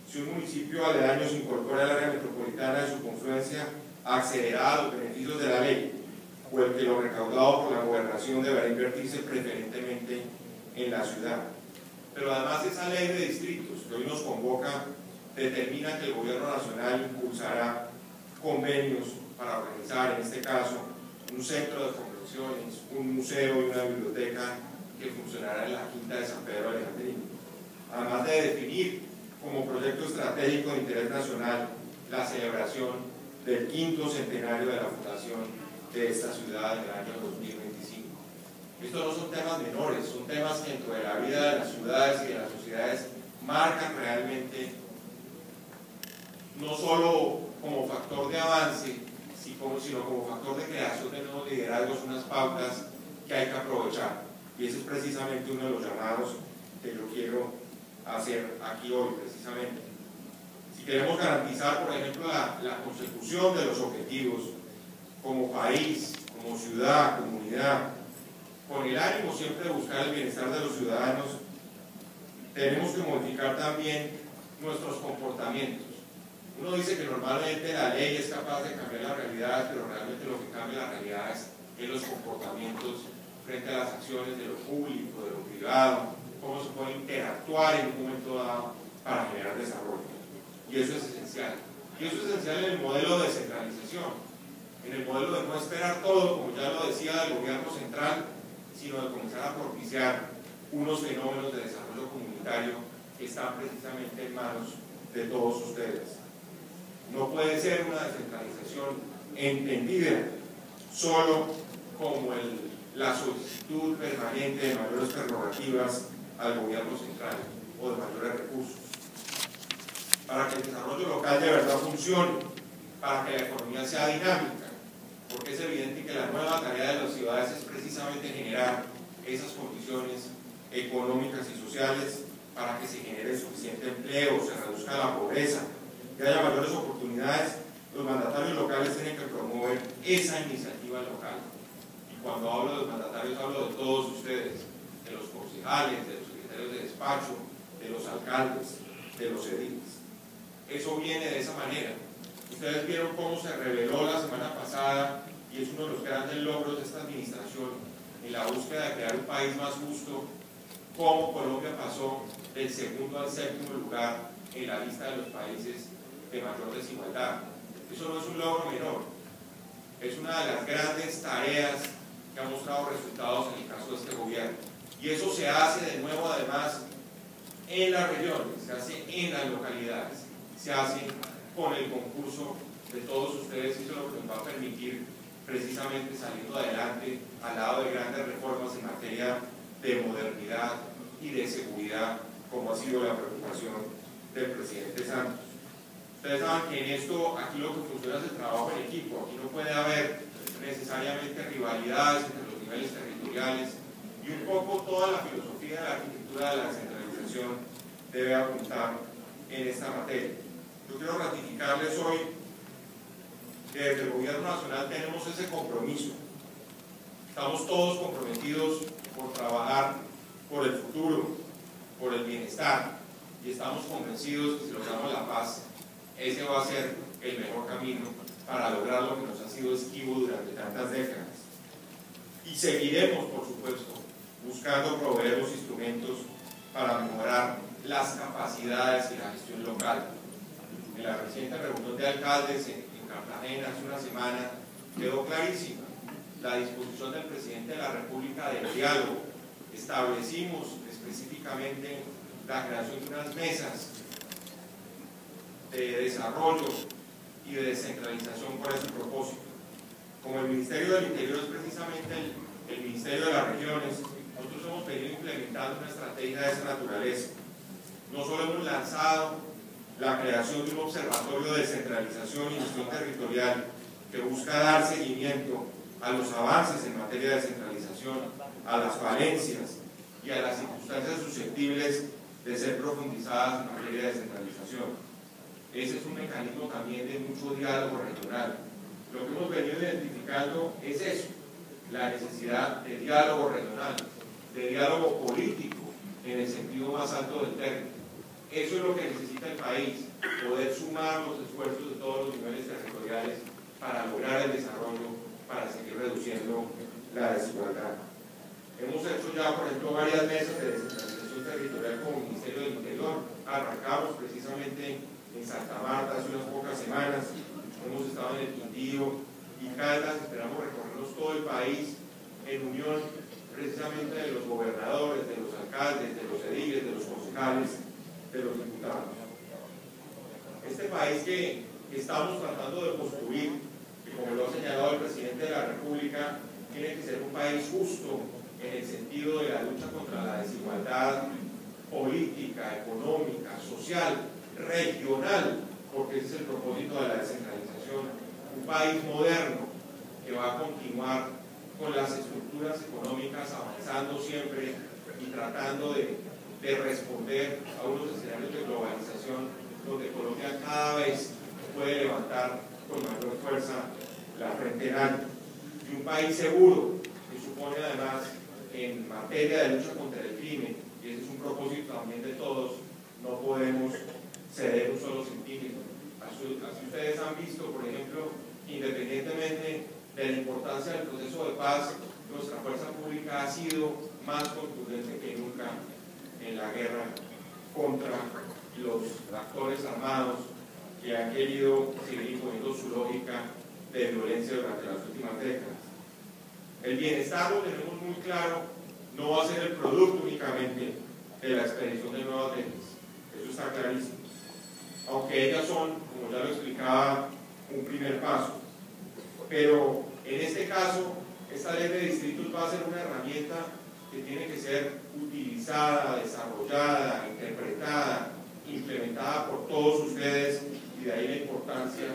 si un municipio aledaño se incorpora al área metropolitana de su confluencia, accederá a los beneficios de la ley, o el que lo recaudado por la gobernación deberá invertirse preferentemente en la ciudad. Pero además esa ley de distritos que hoy nos convoca determina que el gobierno nacional impulsará convenios para organizar, en este caso, un centro de convenciones, un museo y una biblioteca que funcionará en la Quinta de San Pedro Alejandrino. Además de definir como proyecto estratégico de interés nacional la celebración del 5º centenario de la fundación de esta ciudad en el año 2025. Estos no son temas menores, son temas que dentro de la vida de las ciudades y de las sociedades marcan realmente, no solo como factor de avance, sino como factor de creación de nuevos liderazgos, unas pautas que hay que aprovechar. Y ese es precisamente uno de los llamados que yo quiero hacer aquí hoy, precisamente. Si queremos garantizar, por ejemplo, la consecución de los objetivos como país, como ciudad, comunidad, con el ánimo siempre de buscar el bienestar de los ciudadanos, tenemos que modificar también nuestros comportamientos. Uno dice que normalmente la ley es capaz de cambiar la realidad, pero realmente lo que cambia la realidad es los comportamientos frente a las acciones de lo público, de lo privado, cómo se puede interactuar en un momento dado para generar desarrollo. Y eso es esencial. Y eso es esencial en el modelo de descentralización, en el modelo de no esperar todo, como ya lo decía, del gobierno central, sino de comenzar a propiciar unos fenómenos de desarrollo comunitario que están precisamente en manos de todos ustedes. No puede ser una descentralización entendida solo como la solicitud permanente de mayores prerrogativas al gobierno central o de mayores recursos. Para que el desarrollo local de verdad funcione, para que la economía sea dinámica, porque es evidente que la nueva tarea de las ciudades es precisamente generar esas condiciones económicas y sociales para que se genere suficiente empleo, se reduzca la pobreza, que haya mayores oportunidades. Los mandatarios locales tienen que promover esa iniciativa local. Y cuando hablo de los mandatarios, hablo de todos ustedes, de los concejales, de los secretarios de despacho, de los alcaldes, de los ediles. Eso viene de esa manera. Ustedes vieron cómo se reveló la semana pasada, y es uno de los grandes logros de esta administración, en la búsqueda de crear un país más justo, cómo Colombia pasó del 2º al 7º lugar en la lista de los países de mayor desigualdad. Eso no es un logro menor, es una de las grandes tareas que ha mostrado resultados en el caso de este gobierno. Y eso se hace de nuevo además en las regiones, se hace en las localidades, se hace con el concurso de todos ustedes, y eso es lo que nos va a permitir precisamente saliendo adelante al lado de grandes reformas en materia de modernidad y de seguridad, como ha sido la preocupación del presidente Santos. Ustedes saben que en esto, aquí lo que funciona es el trabajo en equipo, aquí no puede haber necesariamente rivalidades entre los niveles territoriales, y un poco toda la filosofía de la arquitectura de la descentralización debe apuntar en esta materia. Yo quiero ratificarles hoy que desde el Gobierno Nacional tenemos ese compromiso. Estamos todos comprometidos por trabajar por el futuro, por el bienestar, y estamos convencidos que si logramos la paz, ese va a ser el mejor camino para lograr lo que nos ha sido esquivo durante tantas décadas. Y seguiremos, por supuesto, buscando proveer los instrumentos para mejorar las capacidades y la gestión local. En la reciente reunión de alcaldes en Cartagena hace una semana quedó clarísima la disposición del presidente de la República del diálogo. Establecimos específicamente la creación de unas mesas de desarrollo y de descentralización por ese propósito. Como el Ministerio del Interior es precisamente el Ministerio de las Regiones, nosotros hemos venido implementando una estrategia de esa naturaleza. No solo hemos lanzado la creación de un observatorio de descentralización y gestión territorial que busca dar seguimiento a los avances en materia de descentralización, a las falencias y a las circunstancias susceptibles de ser profundizadas en materia de descentralización. Ese es un mecanismo también de mucho diálogo regional. Lo que hemos venido identificando es eso, la necesidad de diálogo regional, de diálogo político en el sentido más alto del término. Eso es lo que necesita el país, poder sumar los esfuerzos de todos los niveles territoriales para lograr el desarrollo, para seguir reduciendo la desigualdad. Hemos hecho ya, por ejemplo, varias mesas de descentralización territorial como Ministerio del Interior. Arrancamos precisamente en Santa Marta hace unas pocas semanas, hemos estado en el Quindío y Caldas, esperamos recorrernos todo el país en unión precisamente de los gobernadores, de los alcaldes, de los ediles, de los concejales, de los diputados. Este país que estamos tratando de construir, que como lo ha señalado el presidente de la República, tiene que ser un país justo en el sentido de la lucha contra la desigualdad política, económica, social, regional, porque ese es el propósito de la descentralización. Un país moderno que va a continuar con las estructuras económicas avanzando siempre y tratando de responder a unos escenarios de globalización donde Colombia cada vez puede levantar con mayor fuerza la frente en alto. Y un país seguro que supone además en materia de lucha contra el crimen, y ese es un propósito también de todos, no podemos ceder un solo centímetro. Así ustedes han visto, por ejemplo, independientemente de la importancia del proceso de paz, nuestra fuerza pública ha sido más contundente que nunca en la guerra contra los actores armados que han querido seguir imponiendo su lógica de violencia durante las últimas décadas. El bienestar, lo tenemos muy claro, no va a ser el producto únicamente de la expedición de nuevas leyes, eso está clarísimo, aunque ellas son, como ya lo explicaba, un primer paso. Pero en este caso, esta ley de distritos va a ser una herramienta que tiene que ser utilizada, desarrollada, interpretada, implementada por todos ustedes, y de ahí la importancia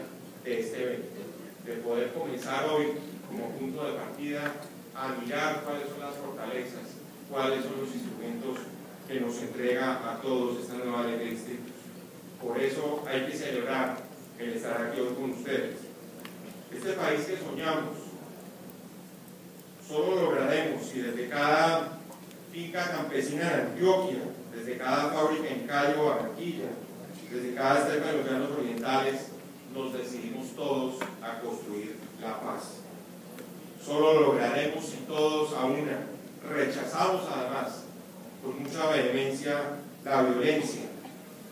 de este evento, de poder comenzar hoy como punto de partida a mirar cuáles son las fortalezas, cuáles son los instrumentos que nos entrega a todos esta nueva ley de distritos. Por eso hay que celebrar el estar aquí hoy con ustedes. Este país que soñamos, solo lo lograremos si desde cada finca campesina de Antioquia, desde cada fábrica en Cali o Barranquilla, desde cada estepa de los llanos orientales, nos decidimos todos a construir la paz. Solo lo lograremos si todos a una rechazamos además con mucha vehemencia la violencia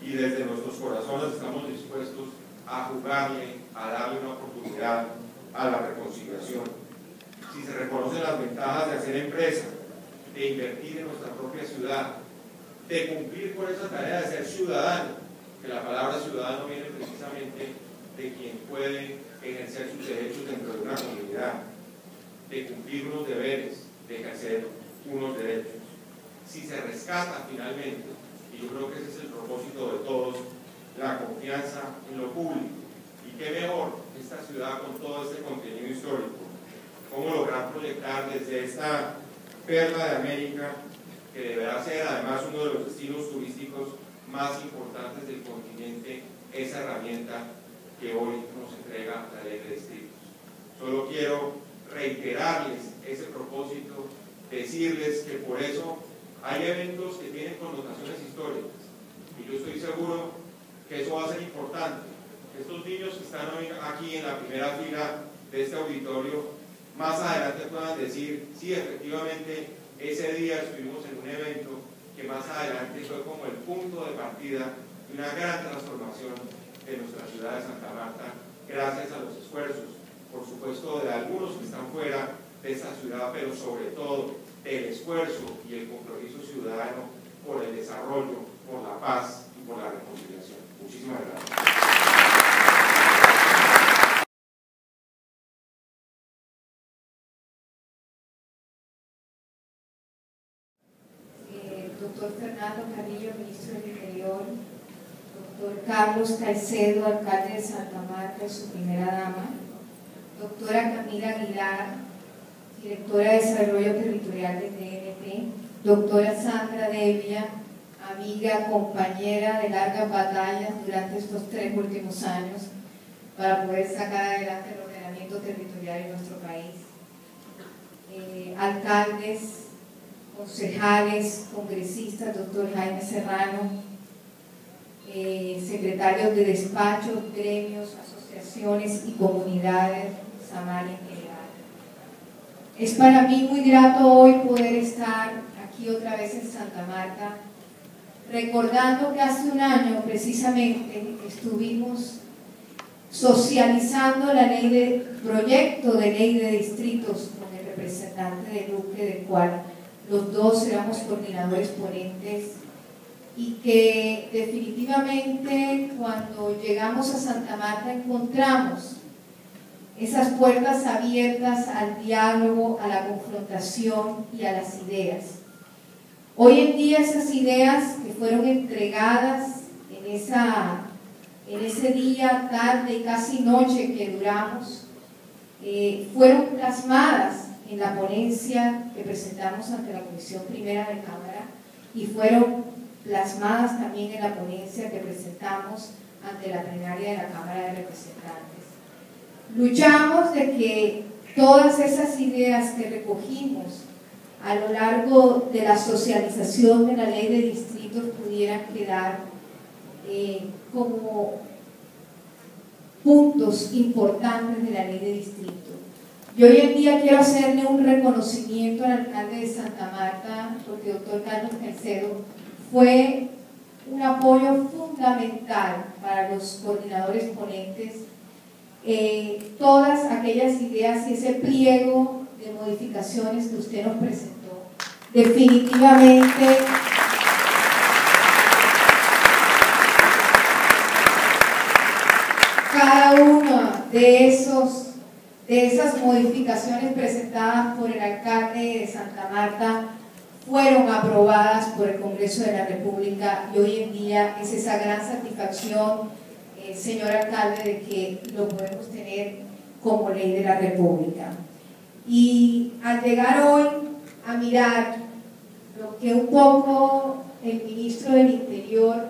y desde nuestros corazones estamos dispuestos a jugarle, a darle una oportunidad a la reconciliación. Si se reconocen las ventajas de hacer empresa, de invertir en nuestra propia ciudad, de cumplir con esa tarea de ser ciudadano, que la palabra ciudadano viene precisamente de quien puede ejercer sus derechos dentro de una comunidad, de cumplir unos deberes, de ejercer unos derechos. Si se rescata finalmente, y yo creo que ese es el propósito de todos, la confianza en lo público, y qué mejor esta ciudad con todo este contenido histórico, cómo lograr proyectar desde esta perla de América, que deberá ser además uno de los destinos turísticos más importantes del continente esa herramienta que hoy nos entrega la ley de distritos. Solo quiero reiterarles ese propósito, decirles que por eso hay eventos que tienen connotaciones históricas y yo estoy seguro que eso va a ser importante. Estos niños que están hoy aquí en la primera fila de este auditorio más adelante puedan decir, sí, efectivamente ese día estuvimos en un evento que más adelante fue como el punto de partida de una gran transformación de nuestra ciudad de Santa Marta, gracias a los esfuerzos, por supuesto, de algunos que están fuera de esta ciudad, pero sobre todo el esfuerzo y el compromiso ciudadano por el desarrollo, por la paz y por la reconciliación. Muchísimas gracias. Doctor Fernando Carrillo, ministro del Interior, doctor Carlos Caicedo, alcalde de Santa Marta y su primera dama, doctora Camila Aguilar, directora de Desarrollo Territorial de TNT, doctora Sandra Devia, amiga, compañera de largas batallas durante estos 3 últimos años para poder sacar adelante el ordenamiento territorial en nuestro país, alcaldes, concejales, congresistas, doctor Jaime Serrano, secretarios de despachos, gremios, asociaciones y comunidades, Samaria en general. Es para mí muy grato hoy poder estar aquí otra vez en Santa Marta, recordando que hace un año precisamente estuvimos socializando proyecto de ley de distritos con el representante de Luque, del cual los dos éramos coordinadores ponentes, y que definitivamente cuando llegamos a Santa Marta encontramos esas puertas abiertas al diálogo, a la confrontación y a las ideas. Hoy en día esas ideas que fueron entregadas en ese día, tarde y casi noche que duramos, fueron plasmadas en la ponencia que presentamos ante la Comisión Primera de Cámara y fueron plasmadas también en la ponencia que presentamos ante la plenaria de la Cámara de Representantes. Luchamos de que todas esas ideas que recogimos a lo largo de la socialización de la ley de distritos pudieran quedar como puntos importantes de la ley de distrito. Y hoy en día quiero hacerle un reconocimiento al alcalde de Santa Marta, porque el doctor Carlos Caicedo fue un apoyo fundamental para los coordinadores ponentes. Todas aquellas ideas y ese pliego de modificaciones que usted nos presentó, definitivamente cada una de esas modificaciones presentadas por el alcalde de Santa Marta fueron aprobadas por el Congreso de la República, y hoy en día es esa gran satisfacción, señor alcalde, de que lo podemos tener como ley de la República. Y al llegar hoy a mirar lo que un poco el ministro del Interior,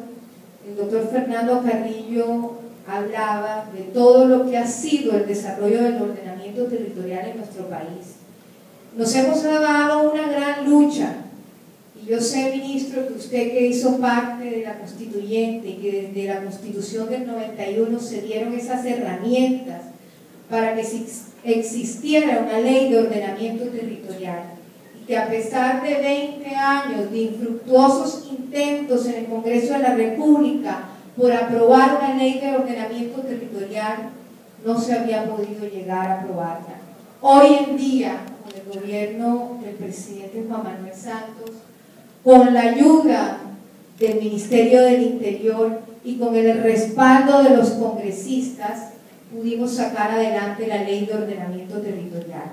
el doctor Fernando Carrillo, hablaba de todo lo que ha sido el desarrollo del ordenamiento territorial en nuestro país. Nos hemos dado una gran lucha, y yo sé, ministro, que usted, que hizo parte de la constituyente y que desde la Constitución del 91 se dieron esas herramientas para que existiera una ley de ordenamiento territorial, y que a pesar de 20 años de infructuosos intentos en el Congreso de la República por aprobar una ley de ordenamiento territorial, no se había podido llegar a aprobarla. Hoy en día, con el gobierno del presidente Juan Manuel Santos, con la ayuda del Ministerio del Interior y con el respaldo de los congresistas, pudimos sacar adelante la ley de ordenamiento territorial.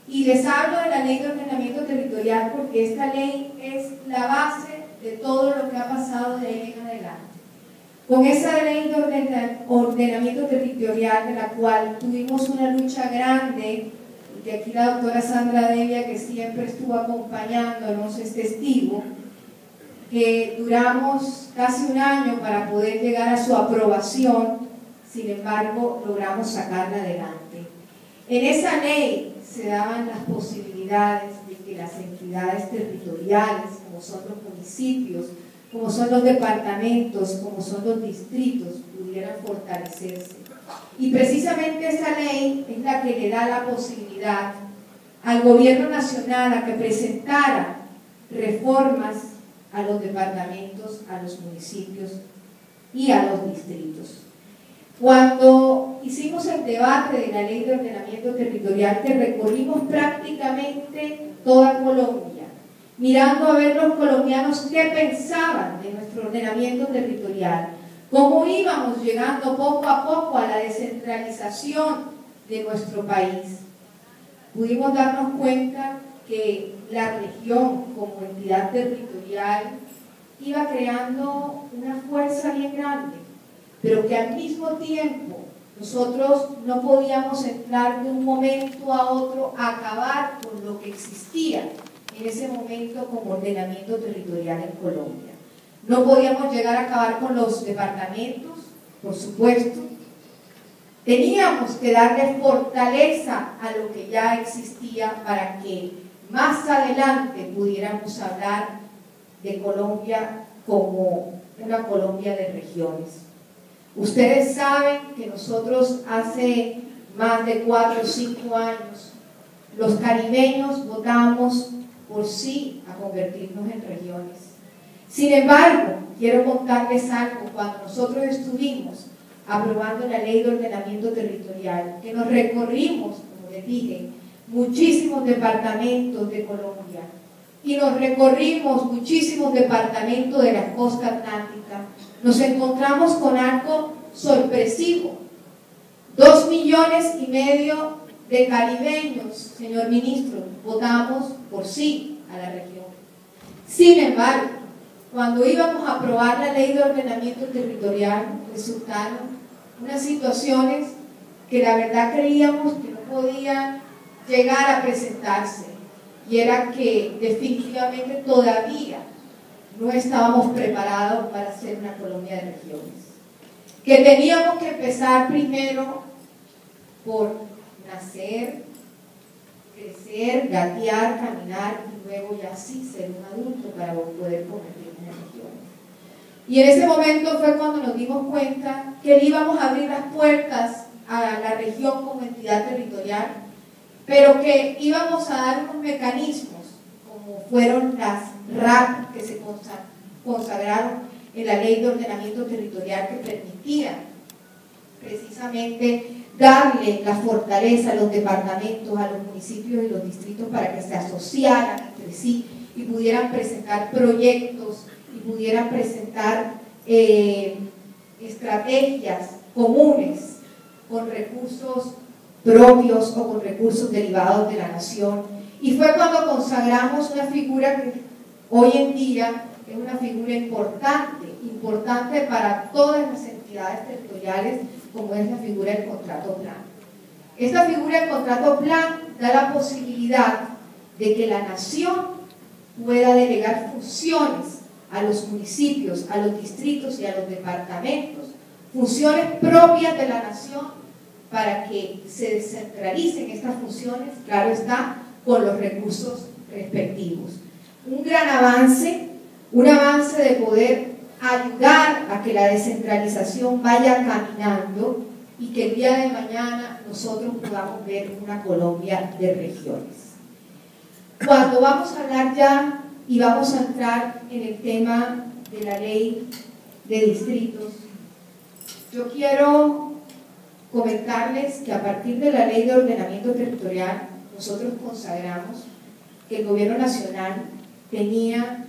Y les hablo de la ley de ordenamiento territorial porque esta ley es la base de todo lo que ha pasado de ahí en adelante. Con esa ley de ordenamiento territorial, de la cual tuvimos una lucha grande, y que aquí la doctora Sandra Devia, que siempre estuvo acompañándonos, es testigo, que duramos casi un año para poder llegar a su aprobación, sin embargo logramos sacarla adelante. En esa ley se daban las posibilidades de que las entidades territoriales, como son los municipios, como son los departamentos, como son los distritos, pudieran fortalecerse. Y precisamente esa ley es la que le da la posibilidad al gobierno nacional a que presentara reformas a los departamentos, a los municipios y a los distritos. Cuando hicimos el debate de la Ley de Ordenamiento Territorial, que recorrimos prácticamente toda Colombia, mirando a ver los colombianos qué pensaban de nuestro ordenamiento territorial, cómo íbamos llegando poco a poco a la descentralización de nuestro país, pudimos darnos cuenta que la región como entidad territorial iba creando una fuerza bien grande, pero que al mismo tiempo nosotros no podíamos entrar de un momento a otro a acabar con lo que existía en ese momento como ordenamiento territorial en Colombia. No podíamos llegar a acabar con los departamentos, por supuesto. Teníamos que darle fortaleza a lo que ya existía para que más adelante pudiéramos hablar de Colombia como una Colombia de regiones. Ustedes saben que nosotros hace más de 4 o 5 años, los caribeños votamos por sí a convertirnos en regiones. Sin embargo, quiero contarles algo. Cuando nosotros estuvimos aprobando la Ley de Ordenamiento Territorial, que nos recorrimos, como les dije, muchísimos departamentos de Colombia, y nos recorrimos muchísimos departamentos de la costa atlántica, nos encontramos con algo sorpresivo. 2,5 millones de caribeños, señor ministro, votamos por sí a la región. Sin embargo, cuando íbamos a aprobar la Ley de Ordenamiento Territorial, resultaron unas situaciones que la verdad creíamos que no podían llegar a presentarse, y era que definitivamente todavía no estábamos preparados para ser una Colombia de regiones, que teníamos que empezar primero por nacer, crecer, gatear, caminar y luego ya sí ser un adulto para poder convertirnos en regiones. Y en ese momento fue cuando nos dimos cuenta que le íbamos a abrir las puertas a la región como entidad territorial, pero que íbamos a dar unos mecanismos como fueron las RAP que se consagraron en la Ley de Ordenamiento Territorial, que permitían precisamente darle la fortaleza a los departamentos, a los municipios y los distritos para que se asociaran entre sí y pudieran presentar proyectos y pudieran presentar estrategias comunes con recursos propios o con recursos derivados de la nación. Y fue cuando consagramos una figura que hoy en día es una figura importante para todas las entidades territoriales, como es la figura del contrato plan. Esta figura del contrato plan da la posibilidad de que la nación pueda delegar funciones a los municipios, a los distritos y a los departamentos, funciones propias de la nación, para que se descentralicen estas funciones, claro está, con los recursos respectivos. Un gran avance, un avance de poder ayudar a que la descentralización vaya caminando y que el día de mañana nosotros podamos ver una Colombia de regiones. Cuando vamos a hablar ya y vamos a entrar en el tema de la ley de distritos, yo quiero comentarles que a partir de la Ley de Ordenamiento Territorial nosotros consagramos que el Gobierno Nacional tenía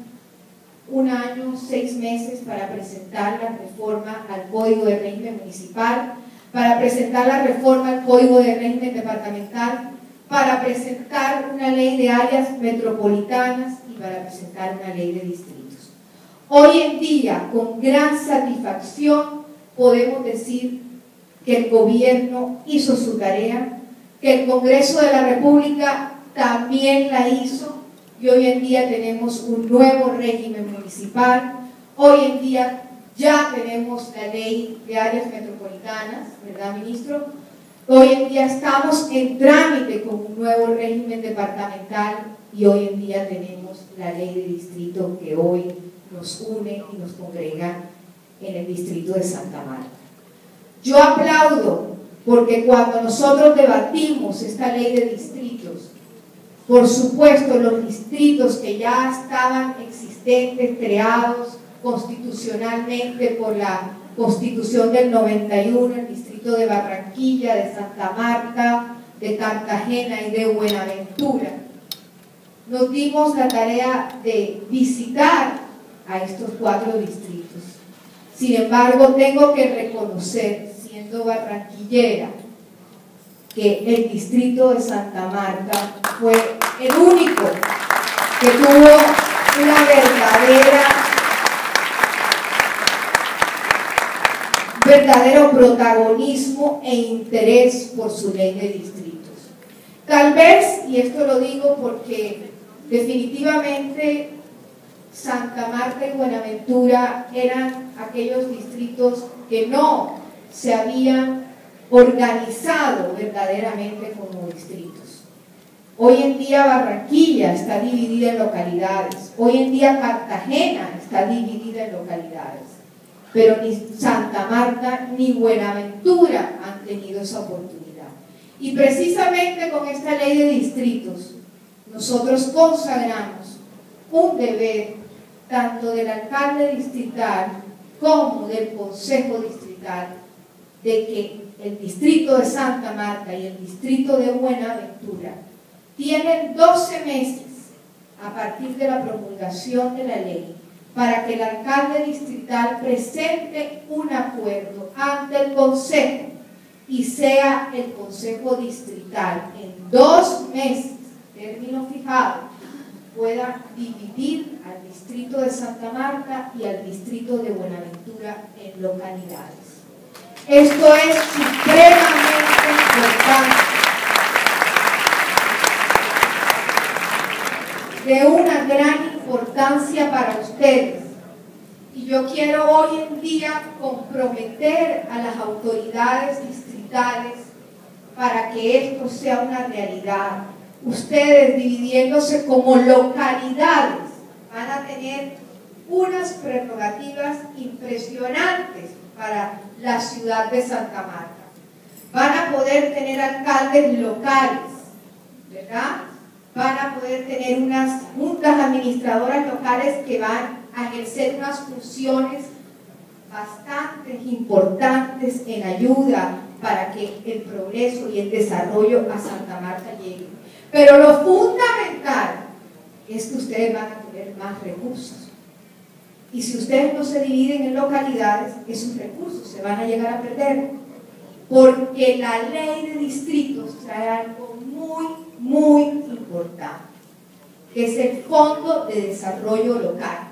1 año, 6 meses para presentar la reforma al Código de Régimen Municipal, para presentar la reforma al Código de Régimen Departamental, para presentar una ley de áreas metropolitanas y para presentar una ley de distritos. Hoy en día, con gran satisfacción, podemos decir que el gobierno hizo su tarea, que el Congreso de la República también la hizo, y hoy en día tenemos un nuevo régimen municipal. Hoy en día ya tenemos la ley de áreas metropolitanas, ¿verdad, ministro? Hoy en día estamos en trámite con un nuevo régimen departamental y hoy en día tenemos la ley de distrito que hoy nos une y nos congrega en el distrito de Santa Marta. Yo aplaudo porque cuando nosotros debatimos esta ley de distritos, por supuesto los distritos que ya estaban existentes, creados constitucionalmente por la Constitución del 91, el distrito de Barranquilla, de Santa Marta, de Cartagena y de Buenaventura, nos dimos la tarea de visitar a estos 4 distritos. Sin embargo, tengo que reconocer, siendo barranquillera, que el distrito de Santa Marta fue el único que tuvo una verdadero protagonismo e interés por su ley de distritos. Tal vez, y esto lo digo porque definitivamente Santa Marta y Buenaventura eran aquellos distritos que no se habían organizado verdaderamente como distritos. Hoy en día Barranquilla está dividida en localidades, hoy en día Cartagena está dividida en localidades, pero ni Santa Marta ni Buenaventura han tenido esa oportunidad. Y precisamente con esta ley de distritos nosotros consagramos un deber tanto del alcalde distrital como del consejo distrital de que el distrito de Santa Marta y el distrito de Buenaventura tienen 12 meses a partir de la promulgación de la ley para que el alcalde distrital presente un acuerdo ante el consejo y sea el consejo distrital en 2 meses, término fijado, pueda dividir al distrito de Santa Marta y al distrito de Buenaventura en localidades. Esto es supremamente importante, de una gran importancia para ustedes. Y yo quiero hoy en día comprometer a las autoridades distritales para que esto sea una realidad. Ustedes, dividiéndose como localidades, van a tener unas prerrogativas impresionantes para la ciudad de Santa Marta. Van a poder tener alcaldes locales, ¿verdad? Van a poder tener unas juntas administradoras locales que van a ejercer unas funciones bastante importantes en ayuda para que el progreso y el desarrollo a Santa Marta llegue. Pero lo fundamental es que ustedes van a tener más recursos. Y si ustedes no se dividen en localidades, esos recursos se van a llegar a perder. Porque la ley de distritos trae algo muy importante, que es el Fondo de Desarrollo Local.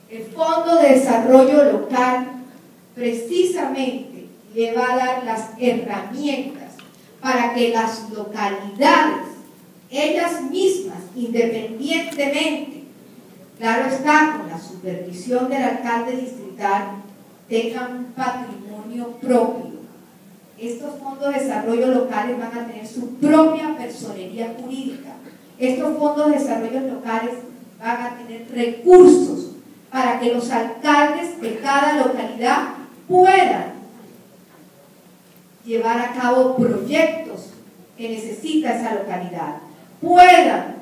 El Fondo de Desarrollo Local precisamente le va a dar las herramientas para que las localidades, ellas mismas, independientemente, claro está, con la supervisión del alcalde distrital, tengan un patrimonio propio. Estos fondos de desarrollo locales van a tener su propia personería jurídica. Estos fondos de desarrollo locales van a tener recursos para que los alcaldes de cada localidad puedan llevar a cabo proyectos que necesita esa localidad, puedan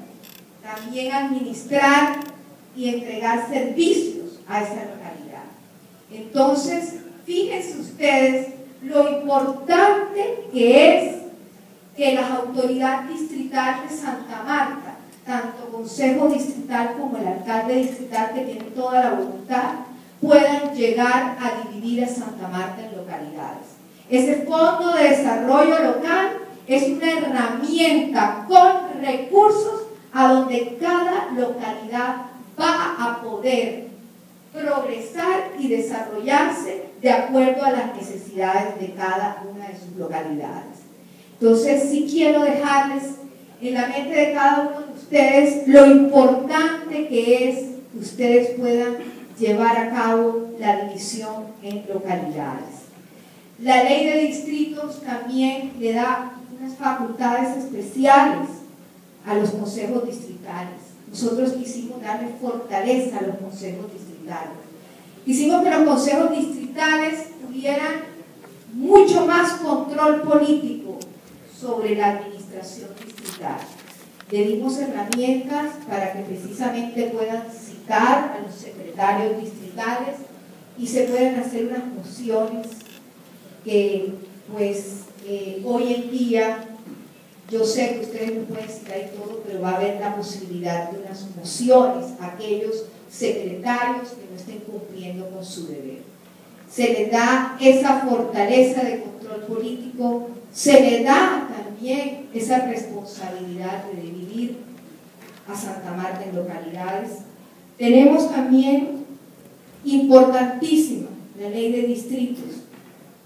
también administrar y entregar servicios a esa localidad. Entonces, fíjense ustedes lo importante que es que las autoridades distritales de Santa Marta, tanto consejo distrital como el alcalde distrital, que tienen toda la voluntad, puedan llegar a dividir a Santa Marta en localidades. Ese Fondo de Desarrollo Local es una herramienta con recursos a donde cada localidad va a poder progresar y desarrollarse de acuerdo a las necesidades de cada una de sus localidades. Entonces, sí quiero dejarles en la mente de cada uno de ustedes ustedes lo importante que es que ustedes puedan llevar a cabo la división en localidades. La ley de distritos también le da unas facultades especiales a los consejos distritales. Nosotros quisimos darle fortaleza a los consejos distritales. Quisimos que los consejos distritales tuvieran mucho más control político sobre la administración distrital. Le dimos herramientas para que precisamente puedan citar a los secretarios distritales y se puedan hacer unas mociones que pues hoy en día, yo sé que ustedes no pueden citar y todo, pero va a haber la posibilidad de unas mociones a aquellos secretarios que no estén cumpliendo con su deber. Se les da esa fortaleza de control político, se les da también esa responsabilidad de dividir a Santa Marta en localidades. Tenemos también importantísima la ley de distritos,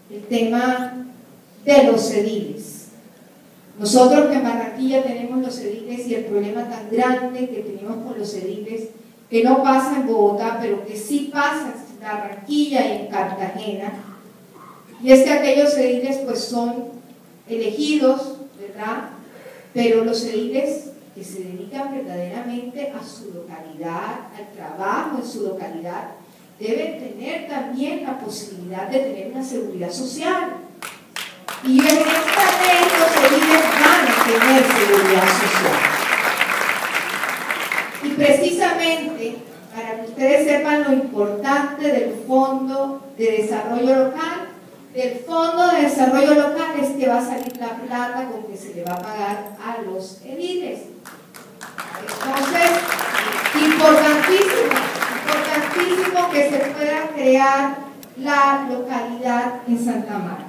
el tema de los ediles. Nosotros en Barranquilla tenemos los ediles y el problema tan grande que tenemos con los ediles, que no pasa en Bogotá, pero que sí pasa en Barranquilla y en Cartagena, y es que aquellos ediles pues son elegidos, ¿verdad? Pero los ediles que se dedican verdaderamente a su localidad, al trabajo en su localidad, deben tener también la posibilidad de tener una seguridad social. Y en esta ley los ediles van a tener seguridad social. Y precisamente, para que ustedes sepan lo importante del Fondo de Desarrollo Local, del Fondo de Desarrollo Local es que va a salir la plata con que se le va a pagar a los ediles. Entonces, importantísimo que se pueda crear la localidad en Santa Marta.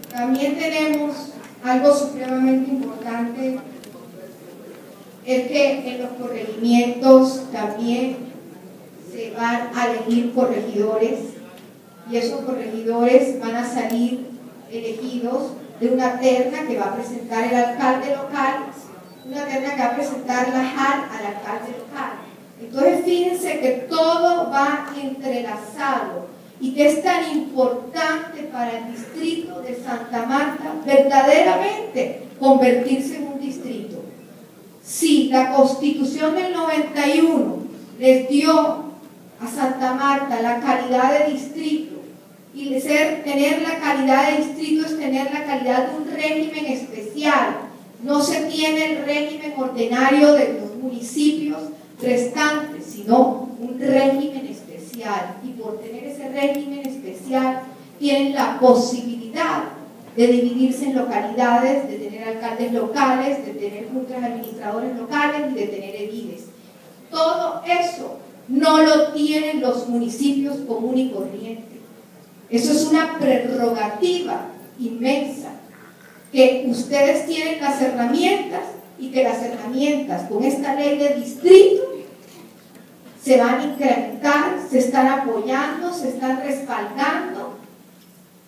También tenemos algo supremamente importante, es que en los corregimientos también se van a elegir corregidores, y esos corregidores van a salir elegidos de una terna que va a presentar el alcalde local, una terna que va a presentar la JAL al alcalde local. Entonces fíjense que todo va entrelazado y que es tan importante para el distrito de Santa Marta verdaderamente convertirse en un distrito. Si la Constitución del 91 les dio a Santa Marta la calidad de distrito, y tener la calidad de distrito es tener la calidad de un régimen especial. No se tiene el régimen ordinario de los municipios restantes, sino un régimen especial, y por tener ese régimen especial tienen la posibilidad de dividirse en localidades, de tener alcaldes locales, de tener juntas administradores locales y de tener ediles. Todo eso no lo tienen los municipios común y corriente. Eso es una prerrogativa inmensa, que ustedes tienen las herramientas, y que las herramientas con esta ley de distrito se van a incrementar, se están apoyando, se están respaldando.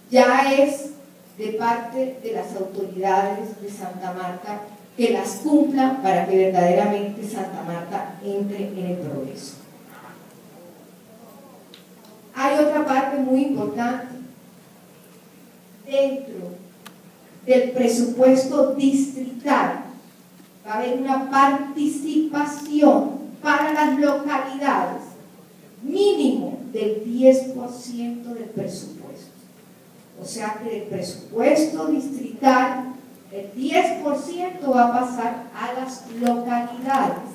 Ya es de parte de las autoridades de Santa Marta que las cumplan para que verdaderamente Santa Marta entre en el progreso. Hay otra parte muy importante. Dentro del presupuesto distrital va a haber una participación para las localidades mínimo del 10% del presupuesto. O sea que del presupuesto distrital el 10% va a pasar a las localidades.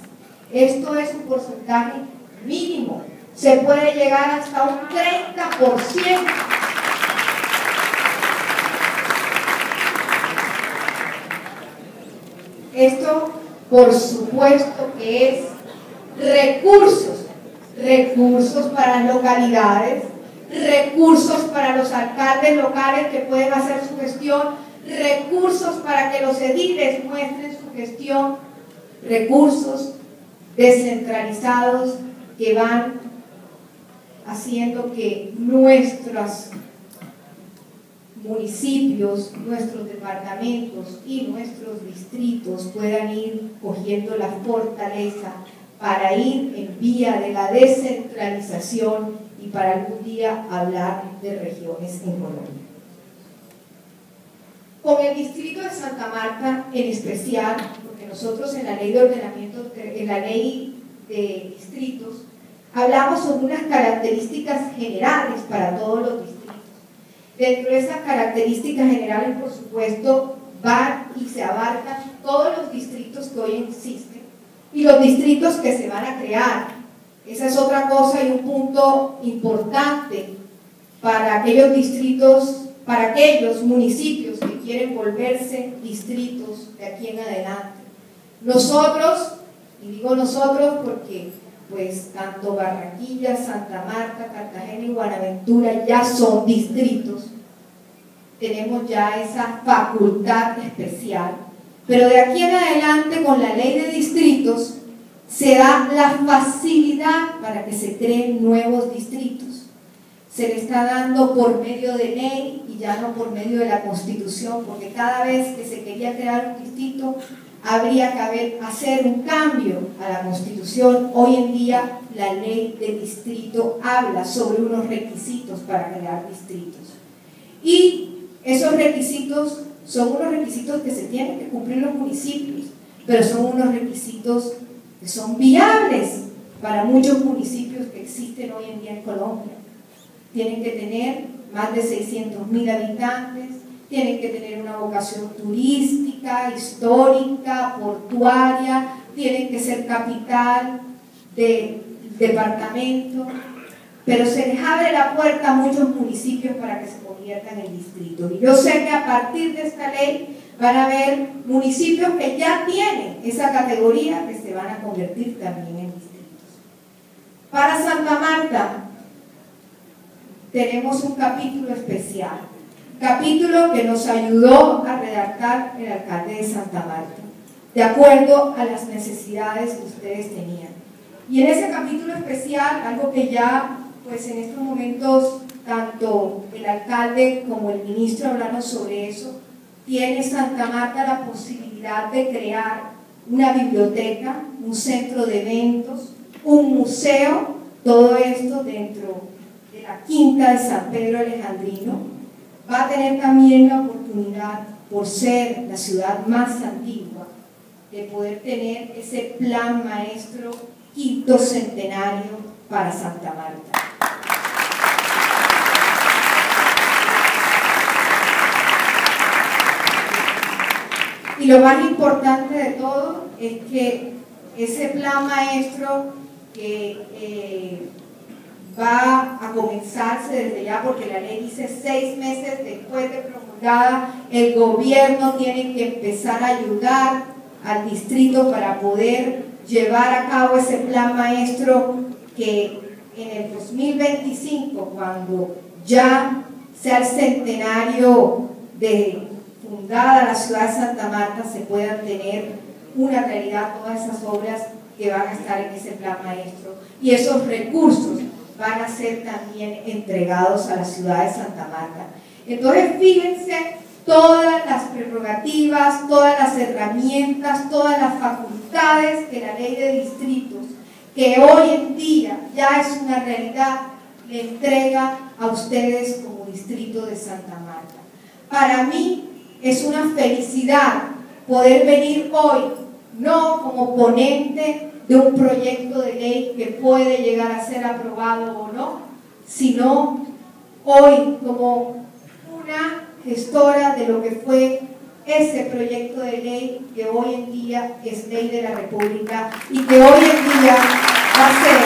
Esto es un porcentaje mínimo. Se puede llegar hasta un 30%. Esto, por supuesto, que es recursos para las localidades, recursos para los alcaldes locales que pueden hacer su gestión, recursos para que los ediles muestren su gestión, recursos descentralizados que van haciendo que municipios, nuestros departamentos y nuestros distritos puedan ir cogiendo la fortaleza para ir en vía de la descentralización y para algún día hablar de regiones en Colombia. Con el distrito de Santa Marta en especial, porque nosotros en la ley de ordenamiento, en la ley de distritos, hablamos sobre unas características generales para todos los distritos. Dentro de esas características generales, por supuesto, van y se abarcan todos los distritos que hoy existen y los distritos que se van a crear. Esa es otra cosa y un punto importante para aquellos distritos, para aquellos municipios que quieren volverse distritos de aquí en adelante. Nosotros, y digo nosotros porque pues tanto Barranquilla, Santa Marta, Cartagena y Buenaventura ya son distritos, tenemos ya esa facultad especial, pero de aquí en adelante con la ley de distritos se da la facilidad para que se creen nuevos distritos. Se le está dando por medio de ley y ya no por medio de la Constitución, porque cada vez que se quería crear un distrito habría que hacer un cambio a la Constitución. Hoy en día la ley de distrito habla sobre unos requisitos para crear distritos. Y esos requisitos son unos requisitos que se tienen que cumplir los municipios, pero son unos requisitos que son viables para muchos municipios que existen hoy en día en Colombia. Tienen que tener más de 600.000 habitantes, tienen que tener una vocación turística, histórica, portuaria, tienen que ser capital de departamento, pero se les abre la puerta a muchos municipios para que se conviertan en distritos. Y yo sé que a partir de esta ley van a haber municipios que ya tienen esa categoría que se van a convertir también en distritos. Para Santa Marta tenemos un capítulo especial. Capítulo que nos ayudó a redactar el alcalde de Santa Marta, de acuerdo a las necesidades que ustedes tenían. Y en ese capítulo especial, algo que ya, pues en estos momentos, tanto el alcalde como el ministro hablaron sobre eso, tiene Santa Marta la posibilidad de crear una biblioteca, un centro de eventos, un museo, todo esto dentro de la quinta de San Pedro Alejandrino. Va a tener también la oportunidad, por ser la ciudad más antigua, de poder tener ese plan maestro quinto centenario para Santa Marta. Y lo más importante de todo es que ese plan maestro que va a comenzarse desde ya, porque la ley dice 6 meses después de promulgada, el gobierno tiene que empezar a ayudar al distrito para poder llevar a cabo ese plan maestro que en el 2025, cuando ya sea el centenario de fundada la ciudad de Santa Marta, se puedan tener una realidad todas esas obras que van a estar en ese plan maestro, y esos recursos van a ser también entregados a la ciudad de Santa Marta. Entonces fíjense todas las prerrogativas, todas las herramientas, todas las facultades que la ley de distritos, que hoy en día ya es una realidad, le entrega a ustedes como distrito de Santa Marta. Para mí es una felicidad poder venir hoy, no como ponente de un proyecto de ley que puede llegar a ser aprobado o no, sino hoy como una gestora de lo que fue ese proyecto de ley que hoy en día es ley de la República y que hoy en día va a ser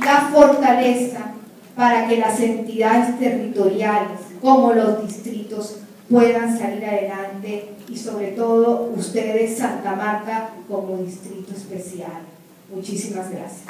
la fortaleza para que las entidades territoriales como los distritos puedan salir adelante, y sobre todo ustedes, Santa Marta, como distrito especial. Muchísimas gracias.